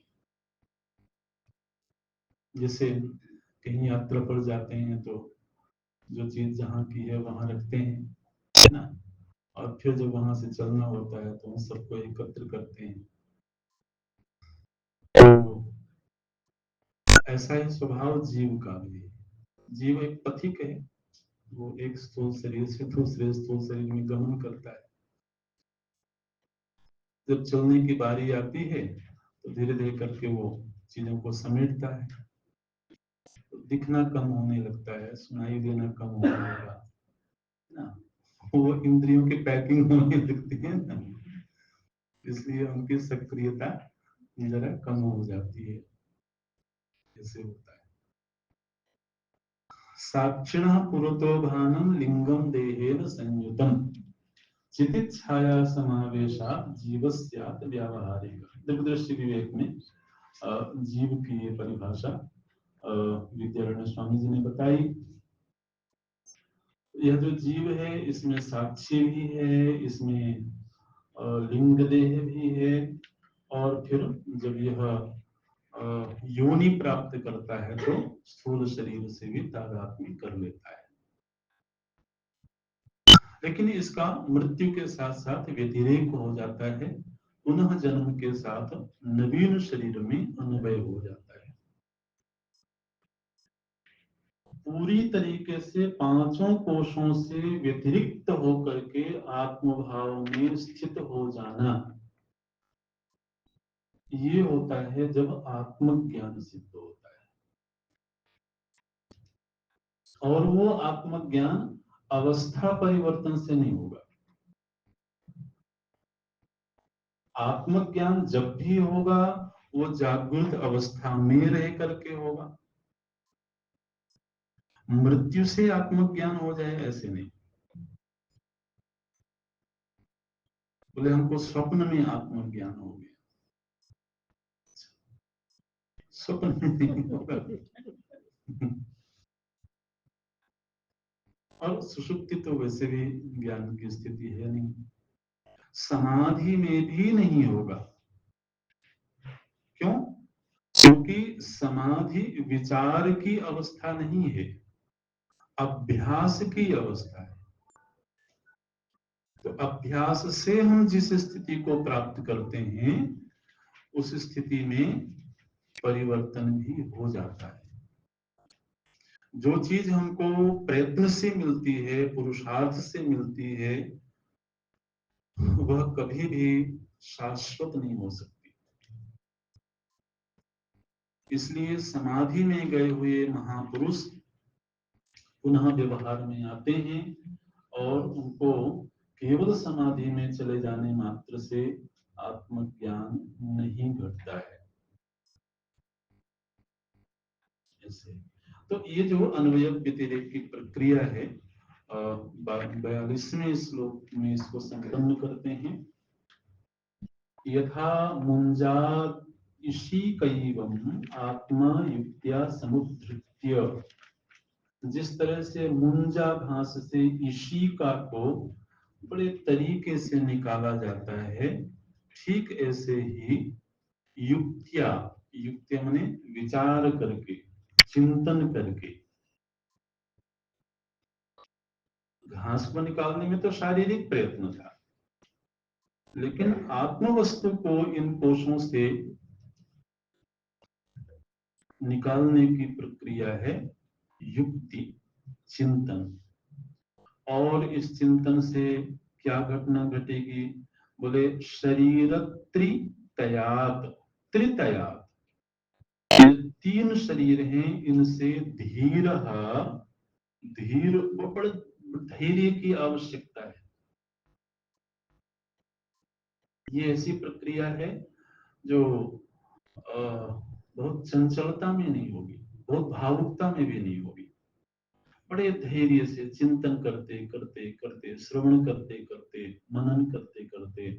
जैसे कहीं यात्रा पर जाते हैं तो जो चीज जहाँ की है वहां रखते हैं, है ना, और फिर जब वहां से चलना होता है तो उन सबको एकत्र करते हैं। तो ऐसा ही स्वभाव जीव का भी है। जीव एक पथिक है, वो एक स्थूल शरीर से दूसरे स्थूल शरीर में गमन करता है। जब चलने की बारी आती है तो धीरे धीरे करके वो चीजों को समेटता है, तो दिखना कम होने लगता है, सुनाई देना कम होने लगा ना, वो इंद्रियों की पैकिंग होने लगती है ना, इसलिए उनकी सक्रियता जरा कम हो जाती है, ऐसे होता है। साक्षिणः पुरतो भानं लिंगम देहेन संयुतम चितिच्छाया समावेशात् जीवस्यात् व्यावहारिक। दिव्यदृष्टि विवेक में जीव की ये परिभाषा विद्यारण्य स्वामी जी ने बताई। यह जो जीव है इसमें साक्षी भी है, इसमें लिंग देह भी है, और फिर जब यह योनि प्राप्त करता है तो स्थूल शरीर से भी तादात्म्य कर लेता है। लेकिन इसका मृत्यु के साथ साथ व्यतिरेक हो जाता है, पुनः जन्म के साथ नवीन शरीर में अन्वय हो जाता है। पूरी तरीके से पांचों कोशों से व्यतिरिक्त होकर के आत्मभाव में स्थित हो जाना, ये होता है जब आत्मज्ञान सिद्ध होता है। और वो आत्मज्ञान अवस्था परिवर्तन से नहीं होगा। आत्मज्ञान जब भी होगा वो जागृत अवस्था में रह करके होगा। मृत्यु से आत्मज्ञान हो जाए ऐसे नहीं। बोले हमको स्वप्न में आत्मज्ञान हो गया, स्वप्न में नहीं होगा। और सुषुप्ति तो वैसे भी ज्ञान की स्थिति है नहीं, समाधि में भी नहीं होगा। क्यों? क्योंकि समाधि विचार की अवस्था नहीं है, अभ्यास की अवस्था है। तो अभ्यास से हम जिस स्थिति को प्राप्त करते हैं उस स्थिति में परिवर्तन भी हो जाता है। जो चीज हमको प्रयत्न से मिलती है, पुरुषार्थ से मिलती है, वह कभी भी शाश्वत नहीं हो सकती। इसलिए समाधि में गए हुए महापुरुष पुनः व्यवहार में आते हैं और उनको केवल समाधि में चले जाने मात्र से आत्मज्ञान नहीं घटता है। ऐसे तो ये जो अन्वय व्यतिरेक की प्रक्रिया है 42वें श्लोक में इसको संपन्न करते हैं। यथा मुंजात इशिकैवम् आत्मा युक्त्या समुद्धृत्य, जिस तरह से मुंजा घास से इशिका को बड़े तरीके से निकाला जाता है, ठीक ऐसे ही युक्त्या, युक्त्या माने विचार करके, चिंतन करके। घास को निकालने में तो शारीरिक प्रयत्न था, लेकिन आत्म वस्तु को इन कोशों से निकालने की प्रक्रिया है युक्ति, चिंतन। और इस चिंतन से क्या घटना घटेगी? बोले शरीर त्रितयात, त्रितयात, ये तीन शरीर हैं, इनसे धीर, धीर बड़े धैर्य की आवश्यकता है। ये ऐसी प्रक्रिया है जो बहुत चंचलता में नहीं होगी, बहुत भावुकता में भी नहीं होगी। बड़े धैर्य से चिंतन करते करते करते, श्रवण करते करते, मनन करते करते,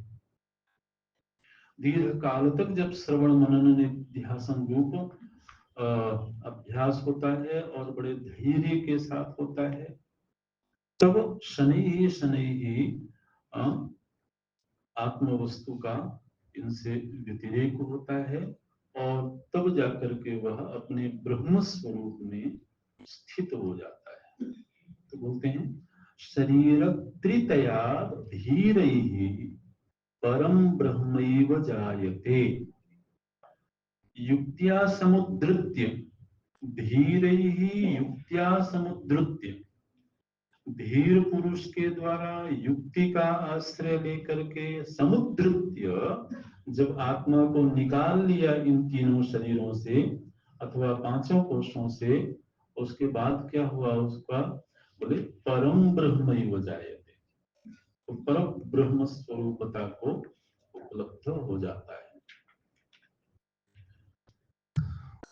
दीर्घ काल तक जब श्रवण मनन निध्यासन रूप अभ्यास होता है और बड़े धैर्य के साथ होता है, तब शनै ही आत्म वस्तु का इनसे व्यतिरेक होता है और तब जाकर के वह अपने ब्रह्म स्वरूप में स्थित हो जाता है। तो बोलते हैं शरीर त्रितया धीरैहि परम ब्रह्मैव जायते युक्त्या समुद्धृत्य, धीरैहि युक्त्या समुद्धृत्य, धीर पुरुष के द्वारा युक्ति का आश्रय लेकर के समुद्धृत्य, जब आत्मा को निकाल लिया इन तीनों शरीरों से अथवा पांचों कोशों से, उसके बाद क्या हुआ उसका? बोले परम ब्रह्म जायते, तो परम ब्रह्म स्वरूपता को उपलब्ध हो जाता है।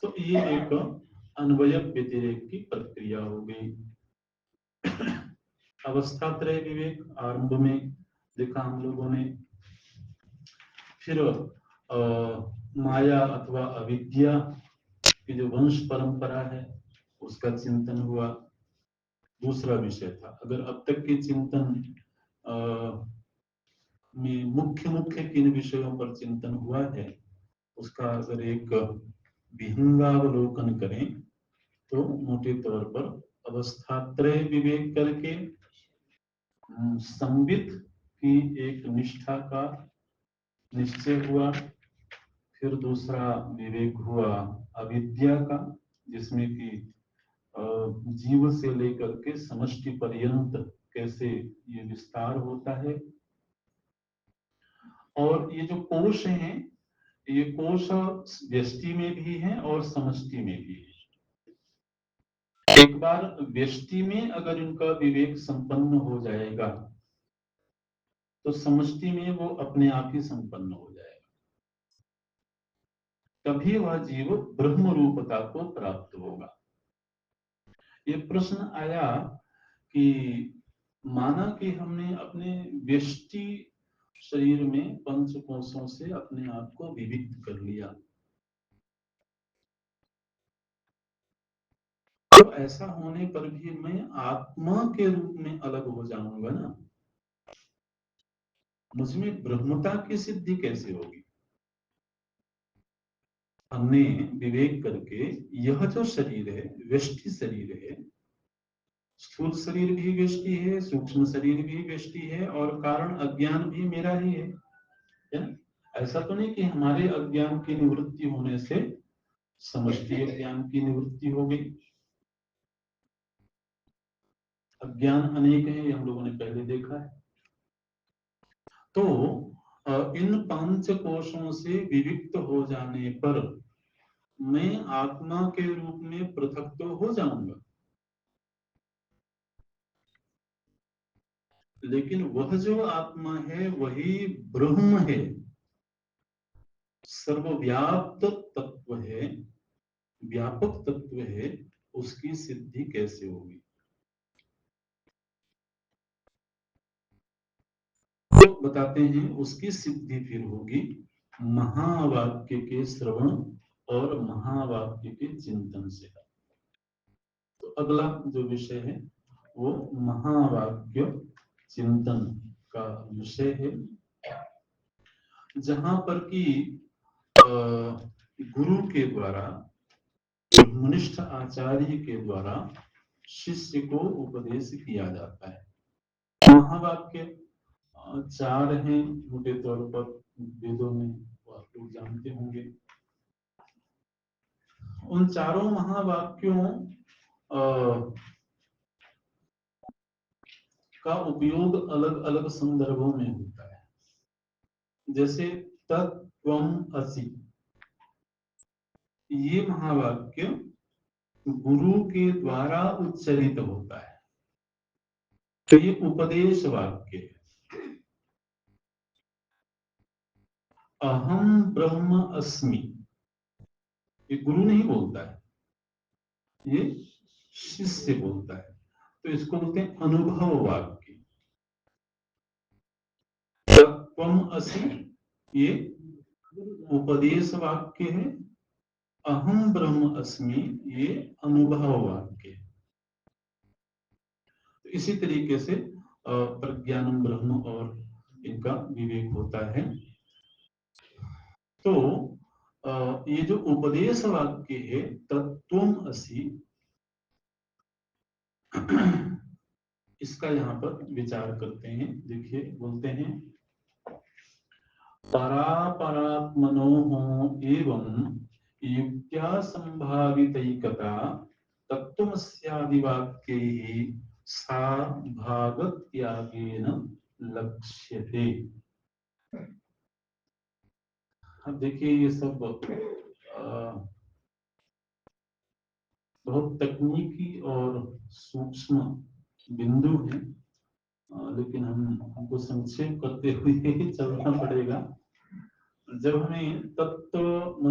तो ये एक अन्वय व्यतिरेक की प्रक्रिया हो गई। अवस्था त्रय विवेक आरंभ में देखा हम लोगों ने। फिर माया अथवा अविद्या की जो वंश परंपरा है उसका चिंतन हुआ, दूसरा विषय था। अगर अब तक के चिंतन में मुख्य मुख्य किन विषयों पर चिंतन हुआ है उसका अगर एक विहंगावलोकन करें तो मोटे तौर पर अवस्थात्रय विवेक करके संवित की एक निष्ठा का निश्चय हुआ। फिर दूसरा विवेक हुआ अविद्या का, जिसमें कि जीव से लेकर के समष्टि पर्यंत कैसे ये विस्तार होता है। और ये जो कोश हैं, ये कोश व्यष्टि में भी है और समष्टि में भी है। एक बार व्यष्टि में अगर इनका विवेक संपन्न हो जाएगा तो समष्टि में वो अपने आप ही संपन्न हो जाएगा। तभी वह जीव ब्रह्म रूपता को प्राप्त होगा। ये प्रश्न आया कि माना कि हमने अपने व्यष्टि शरीर में पंच कोशों से अपने आप को विविक्त कर लिया, तो ऐसा होने पर भी मैं आत्मा के रूप में अलग हो जाऊंगा ना, मुझमें ब्रह्मता की सिद्धि कैसे होगी? हमने विवेक करके यह जो शरीर है व्यष्टि शरीर है, स्थूल शरीर भी व्यष्टि है, सूक्ष्म शरीर भी व्यष्टि है और कारण अज्ञान भी मेरा ही है। ऐसा तो नहीं कि हमारे अज्ञान की निवृत्ति होने से समष्टि अज्ञान की निवृत्ति हो गई। अज्ञान अनेक है, हम लोगों ने पहले देखा है। तो इन पांच कोशों से विविक्त हो जाने पर मैं आत्मा के रूप में पृथक तो हो जाऊंगा, लेकिन वह जो आत्मा है वही ब्रह्म है, सर्वव्याप्त तत्व है, व्यापक तत्व है। उसकी सिद्धि कैसे होगी? तो बताते हैं उसकी सिद्धि फिर होगी महावाक्य के श्रवण और महावाक्य के चिंतन से। तो अगला जो विषय है वो महावाक्य चिंतन का विषय है, जहां पर कि गुरु के द्वारा, ब्रह्मनिष्ठ आचार्य के द्वारा शिष्य को उपदेश किया जाता है। महावाक्य चार हैं मोटे तौर पर वेदों में, आप लोग जानते होंगे। उन चारों महावाक्यों का उपयोग अलग अलग संदर्भों में होता है। जैसे तत्त्वम् असि, ये महावाक्य गुरु के द्वारा उच्चरित होता है, तो ये उपदेश वाक्य है। अहम ब्रह्म अस्मि, ये गुरु नहीं बोलता है, ये शिष्य बोलता है, तो इसको बोलते हैं अनुभव वाक्य। तत्त्वम् असि ये उपदेश वाक्य है, अहम ब्रह्म अस्मि ये अनुभव वाक्य है। तो इसी तरीके से प्रज्ञानम ब्रह्म और इनका विवेक होता है। तो ये जो उपदेश वाक्य है तत्त्वम् असि, इसका यहाँ पर विचार करते हैं। देखिए बोलते हैं परापरात्मनोः एवं युक्त्या संभावितैकता तत्त्वमस्यादिवाक्यैः सा भागत्यागेन लक्ष्यते। अब देखिए ये सब बहुत तकनीकी और सूक्ष्म बिंदु हैं, लेकिन हमको संक्षेप करते हुए चलना पड़ेगा। जब हमें तत्त्वम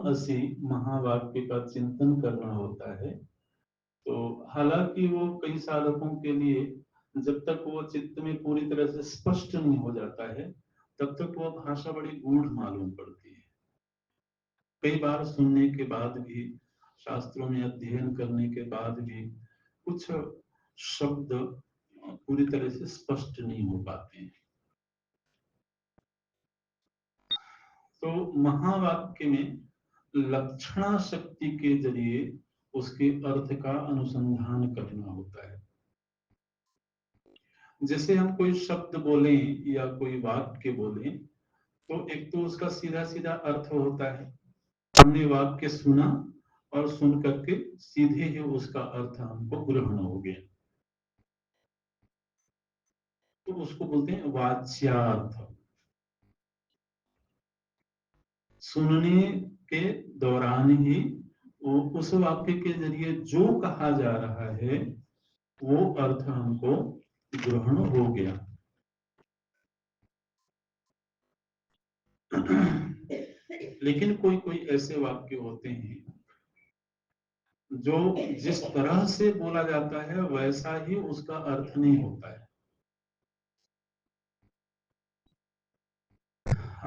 असि महावाक्य का चिंतन करना होता है, तो हालांकि वो कई साधकों के लिए जब तक वो चित्त में पूरी तरह से स्पष्ट नहीं हो जाता है, तब तक वो भाषा बड़ी गूढ़ मालूम पड़ती है। कई बार सुनने के बाद भी, शास्त्रों में अध्ययन करने के बाद भी कुछ शब्द पूरी तरह से स्पष्ट नहीं हो पाते हैं। तो महावाक्य में लक्षणा शक्ति के जरिए उसके अर्थ का अनुसंधान करना होता है। जैसे हम कोई शब्द बोलें या कोई वाक्य बोलें, तो एक तो उसका सीधा सीधा अर्थ होता है। हमने वाक्य सुना और सुन करके सीधे ही उसका अर्थ हमको ग्रहण हो गया, तो उसको बोलते हैं वाच्यार्थ। सुनने के दौरान ही वो उस वाक्य के जरिए जो कहा जा रहा है वो अर्थ हमको ग्रहण हो गया। लेकिन कोई कोई ऐसे वाक्य होते हैं जो जिस तरह से बोला जाता है वैसा ही उसका अर्थ नहीं होता है।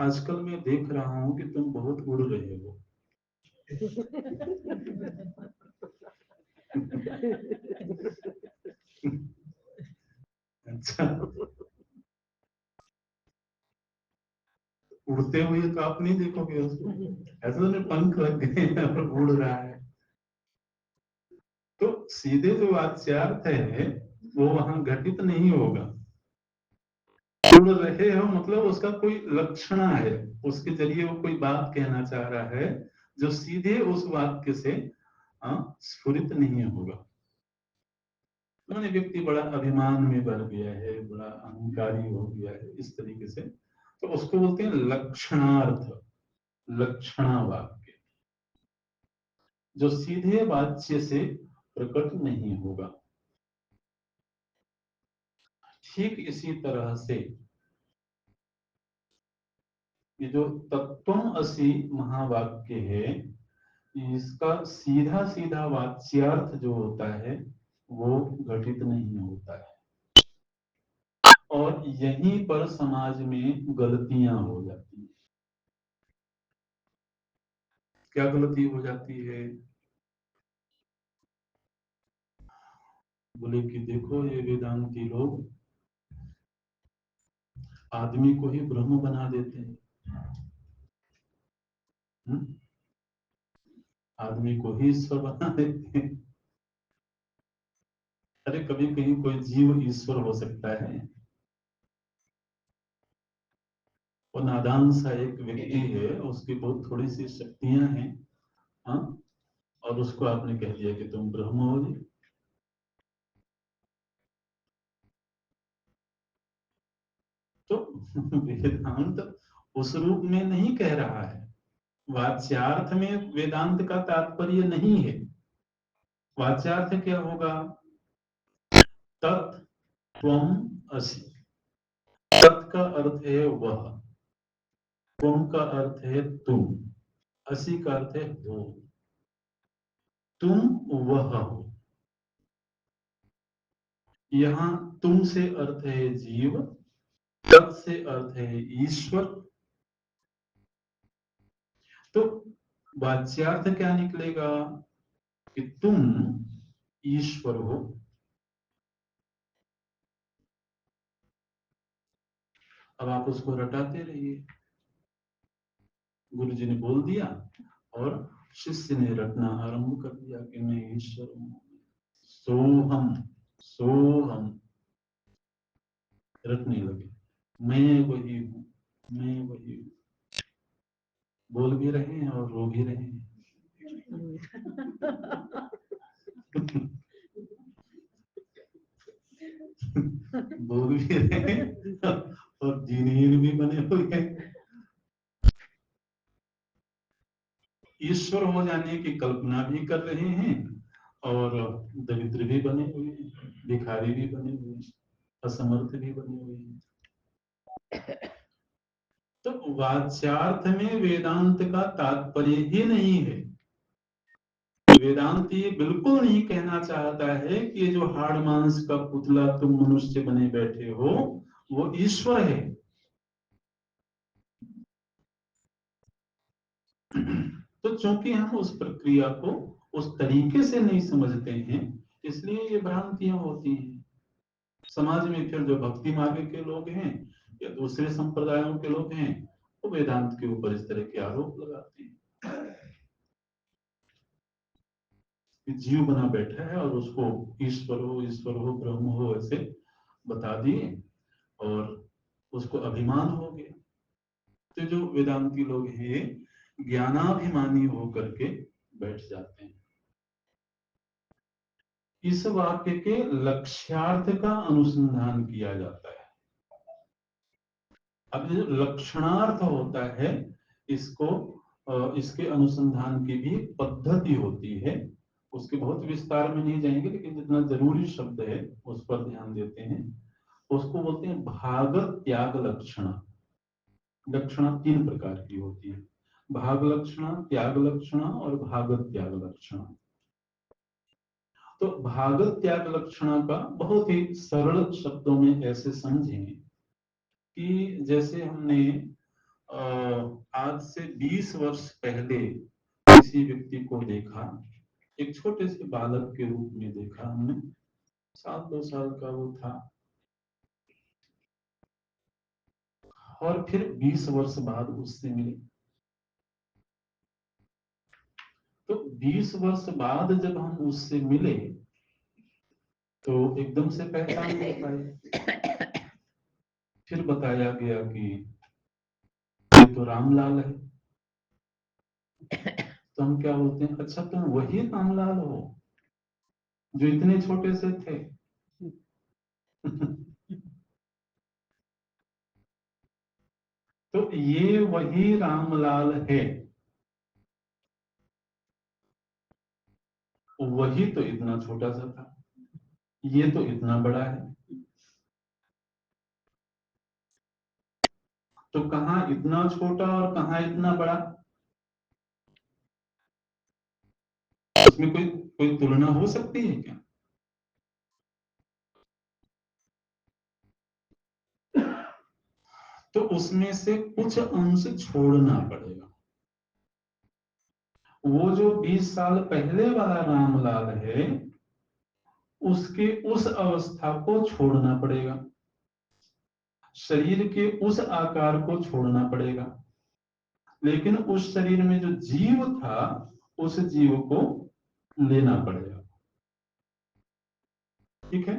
आजकल मैं देख रहा हूं कि तुम बहुत उड़ रहे हो। अच्छा, उड़ते हुए तो आप नहीं देखोगे उसको, ऐसा तो पंख लग गए हैं और उड़ रहा है। तो सीधे जो वाच्यार्थ है वो वहां घटित नहीं होगा। उड़ रहे हो मतलब उसका कोई लक्षण है, उसके जरिए वो कोई बात कहना चाह रहा है जो सीधे उस वाक्य से स्फुरित नहीं होगा। मैंने व्यक्ति बड़ा अभिमान में भर गया है, बड़ा अहंकारी हो गया है इस तरीके से, तो उसको बोलते हैं लक्षणार्थ, लक्षणा वाक्य, जो सीधे वाच्य से प्रकट नहीं होगा। ठीक इसी तरह से ये जो तत्वम असि महावाक्य है, इसका सीधा सीधा वाच्यार्थ जो होता है वो घटित नहीं होता है, और यहीं पर समाज में गलतियां हो जाती हैं। क्या गलती हो जाती है? बोले कि देखो ये वेदांती लोग आदमी को ही ब्रह्म बना देते हैं। आदमी को ही ईश्वर बना देते हैं। अरे कभी कहीं कोई जीव ईश्वर हो सकता है? वो नादान सा एक व्यक्ति है, उसकी बहुत थोड़ी सी शक्तियां हैं, हाँ, और उसको आपने कह दिया कि तुम ब्रह्म हो जी। तो वेदांत उस रूप में नहीं कह रहा है। वाच्यार्थ में वेदांत का तात्पर्य नहीं है। वाच्यार्थ क्या होगा? तत् त्वम असि। तत् का अर्थ है वह, त्वम का अर्थ है तुम, असि का अर्थ है हो, तुम वह हो। यहाँ तुम से अर्थ है जीव, तत् से अर्थ है ईश्वर। तो वाच्यार्थ क्या निकलेगा कि तुम ईश्वर हो। अब आप उसको रटाते रहिए। गुरु जी ने बोल दिया और शिष्य ने रटना आरंभ कर दिया कि मैं ईश्वर हूं, सोहम, सोहम, रटने लगे, मैं वही हूं, मैं वही हूं। बोल भी रहे हैं और रो भी रहे हैं। बोल भी रहे हैं और जिनीन भी बने हुए हैं। ईश्वर हो जाने की कल्पना भी कर रहे हैं और दरिद्र भी बने हुए हैं, भिखारी भी बने हुए हैं, असमर्थ भी बने हुए हैं। तो वाच्यार्थ में वेदांत का तात्पर्य ही नहीं है। वेदांत ये बिल्कुल नहीं कहना चाहता है कि ये जो हाड़ मांस का पुतला तुम मनुष्य बने बैठे हो वो ईश्वर है। तो चूंकि हम उस प्रक्रिया को उस तरीके से नहीं समझते हैं, इसलिए ये भ्रांतियां होती हैं। समाज में फिर जो भक्ति मार्ग के लोग हैं या दूसरे संप्रदायों के लोग हैं, वो वेदांत के ऊपर इस तरह के आरोप लगाते हैं कि जीव बना बैठा है और उसको ईश्वर हो ब्रह्म हो ऐसे बता दिए और उसको अभिमान हो गया। तो जो वेदांती लोग हैं ज्ञानाभिमानी होकर के बैठ जाते हैं। इस वाक्य के लक्ष्यार्थ का अनुसंधान किया जाता है। अब जो लक्षणार्थ होता है इसको इसके अनुसंधान की भी पद्धति होती है। उसके बहुत विस्तार में नहीं जाएंगे, लेकिन जितना जरूरी शब्द है उस पर ध्यान देते हैं। उसको बोलते हैं भाग त्याग लक्षणा। लक्षणा 3 प्रकार की होती है, भाग लक्षणा, त्याग लक्षणा और भाग त्याग लक्षणा। तो भाग त्याग लक्षणा का बहुत ही सरल शब्दों में ऐसे समझें कि जैसे हमने आज से 20 वर्ष पहले किसी व्यक्ति को देखा, एक छोटे से बालक के रूप में देखा हमने, 7-2 साल का वो था, और फिर 20 वर्ष बाद उससे मिले। तो 20 वर्ष बाद जब हम उससे मिले तो एकदम से पहचान नहीं पाए। फिर बताया गया कि ये तो रामलाल है। तो हम क्या बोलते हैं, अच्छा तुम वही रामलाल हो जो इतने छोटे से थे। तो ये वही रामलाल है, वही तो इतना छोटा सा था, ये तो इतना बड़ा है। तो कहाँ इतना छोटा और कहाँ इतना बड़ा, उसमें कोई कोई तुलना हो सकती है क्या? तो उसमें से कुछ अंश छोड़ना पड़ेगा। वो जो 20 साल पहले वाला रामलाल है उसके उस अवस्था को छोड़ना पड़ेगा, शरीर के उस आकार को छोड़ना पड़ेगा, लेकिन उस शरीर में जो जीव था उस जीव को लेना पड़ेगा। ठीक है।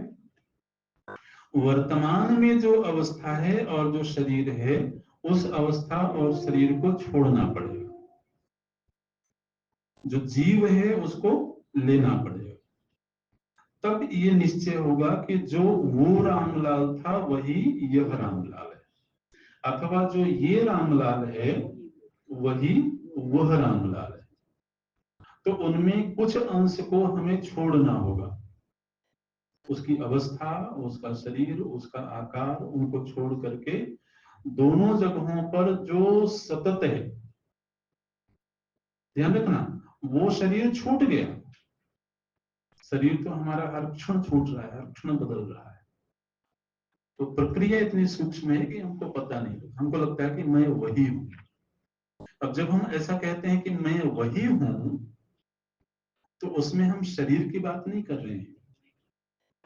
वर्तमान में जो अवस्था है और जो शरीर है उस अवस्था और शरीर को छोड़ना पड़ेगा, जो जीव है उसको लेना पड़ेगा। तब ये निश्चय होगा कि जो वो रामलाल था वही यह रामलाल है, अथवा जो ये रामलाल है वही वह रामलाल है। तो उनमें कुछ अंश को हमें छोड़ना होगा, उसकी अवस्था, उसका शरीर, उसका आकार, उनको छोड़ करके दोनों जगहों पर जो सतत है, ध्यान रखना, वो शरीर छूट गया। शरीर तो हमारा हर क्षण छूट रहा है, हर क्षण बदल रहा है। तो प्रक्रिया इतनी सूक्ष्म है कि हमको पता नहीं, हमको लगता है कि मैं वही हूं। अब जब हम ऐसा कहते हैं कि मैं वही हूं तो उसमें हम शरीर की बात नहीं कर रहे हैं।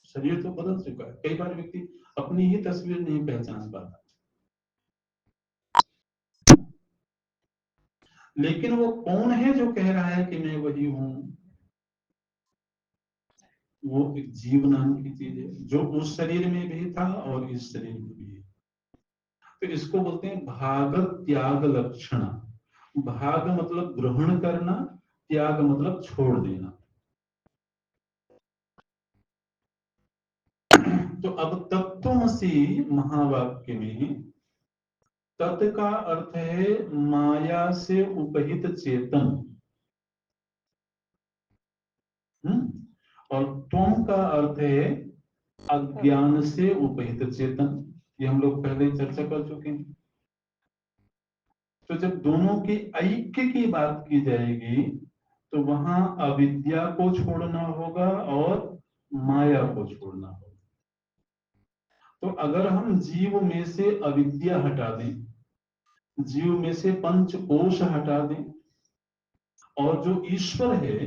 शरीर तो बदल चुका है। कई बार व्यक्ति अपनी ही तस्वीर नहीं पहचान पाता, लेकिन वो कौन है जो कह रहा है कि मैं वही हूं? वो एक जीव नाम की चीज है जो उस शरीर में भी था और इस शरीर में भी है। तो इसको बोलते हैं भाग त्याग लक्षण। भाग मतलब ग्रहण करना, त्याग मतलब छोड़ देना। तो अब तत्त्वमसि महावाक्य में तत् का अर्थ है माया से उपहित चेतन, और त्वम का अर्थ है अज्ञान से उपहित चेतन। ये हम लोग पहले चर्चा कर चुके हैं। तो जब दोनों के ऐक्य की बात की जाएगी तो वहां अविद्या को छोड़ना होगा और माया को छोड़ना होगा। तो अगर हम जीव में से अविद्या हटा दें, जीव में से पंच कोश हटा दें और जो ईश्वर है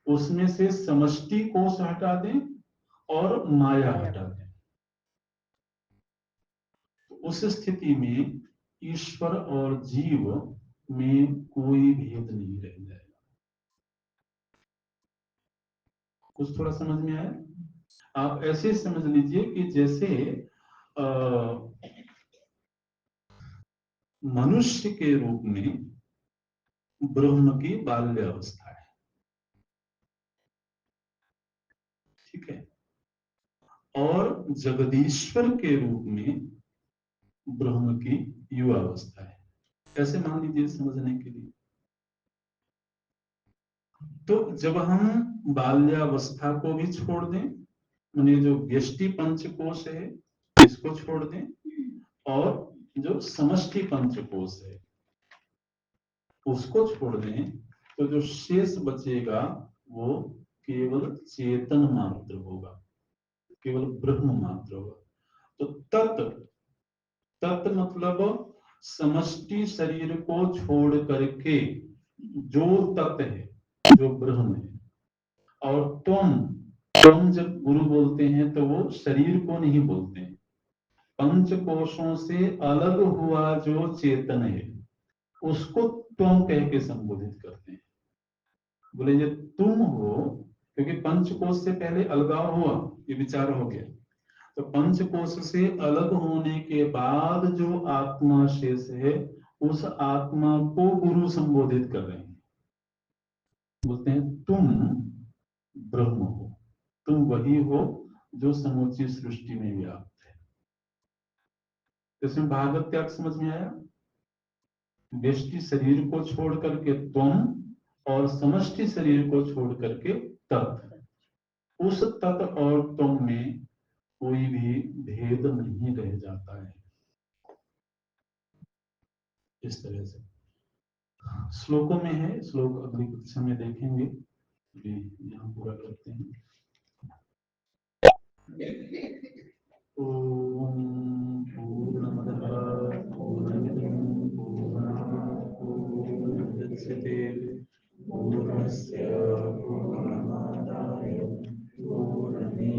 उसमें से समष्टि कोश हटा दें और माया हटा दें, तो उस स्थिति में ईश्वर और जीव में कोई भेद नहीं रह जाएगा। कुछ थोड़ा समझ में आया? आप ऐसे समझ लीजिए कि जैसे मनुष्य के रूप में ब्रह्म की बाल्यावस्था है, ठीक है, और जगदीश्वर के रूप में ब्रह्म की युवावस्था है, ऐसे मान लीजिए समझने के लिए। तो जब हम बाल्यावस्था को भी छोड़ दें, माने जो व्यष्टि पंचकोश है इसको छोड़ दें और जो समष्टि पंचकोश है उसको छोड़ दें, तो जो शेष बचेगा वो केवल चेतन मात्र होगा, केवल ब्रह्म मात्र होगा। तो तत् मतलब समष्टि शरीर को छोड़ करके जो तत् है, जो ब्रह्म है। और तुम जब गुरु बोलते हैं तो वो शरीर को नहीं बोलते हैं, पंच कोशों से अलग हुआ जो चेतन है उसको तुम कह के संबोधित करते हैं। बोले ये तुम हो, क्योंकि पंचकोश से पहले अलगाव हुआ, ये विचार हो गया। तो पंचकोश से अलग होने के बाद जो आत्मा शेष है उस आत्मा को गुरु संबोधित कर रहे हैं, बोलते हैं तुम ब्रह्म हो, तुम वही हो जो समूची सृष्टि में व्याप्त है। इसमें भागवत त्याग समझ में आया? व्यष्टि शरीर को छोड़ करके तुम और समष्टि शरीर को छोड़ करके तत्, उस तत् और तुम में कोई भी भेद नहीं रह जाता है। इस तरह से श्लोकों में है, श्लोक अगली कक्षा में देखेंगे, अभी यहाँ पूरा करते हैं। ओम पूर्णमदः पूर्णमिदं पूर्णात् पूर्णमुदच्यते पूर्णस्य पूर्णमादाय पूर्णमेवावशिष्यते।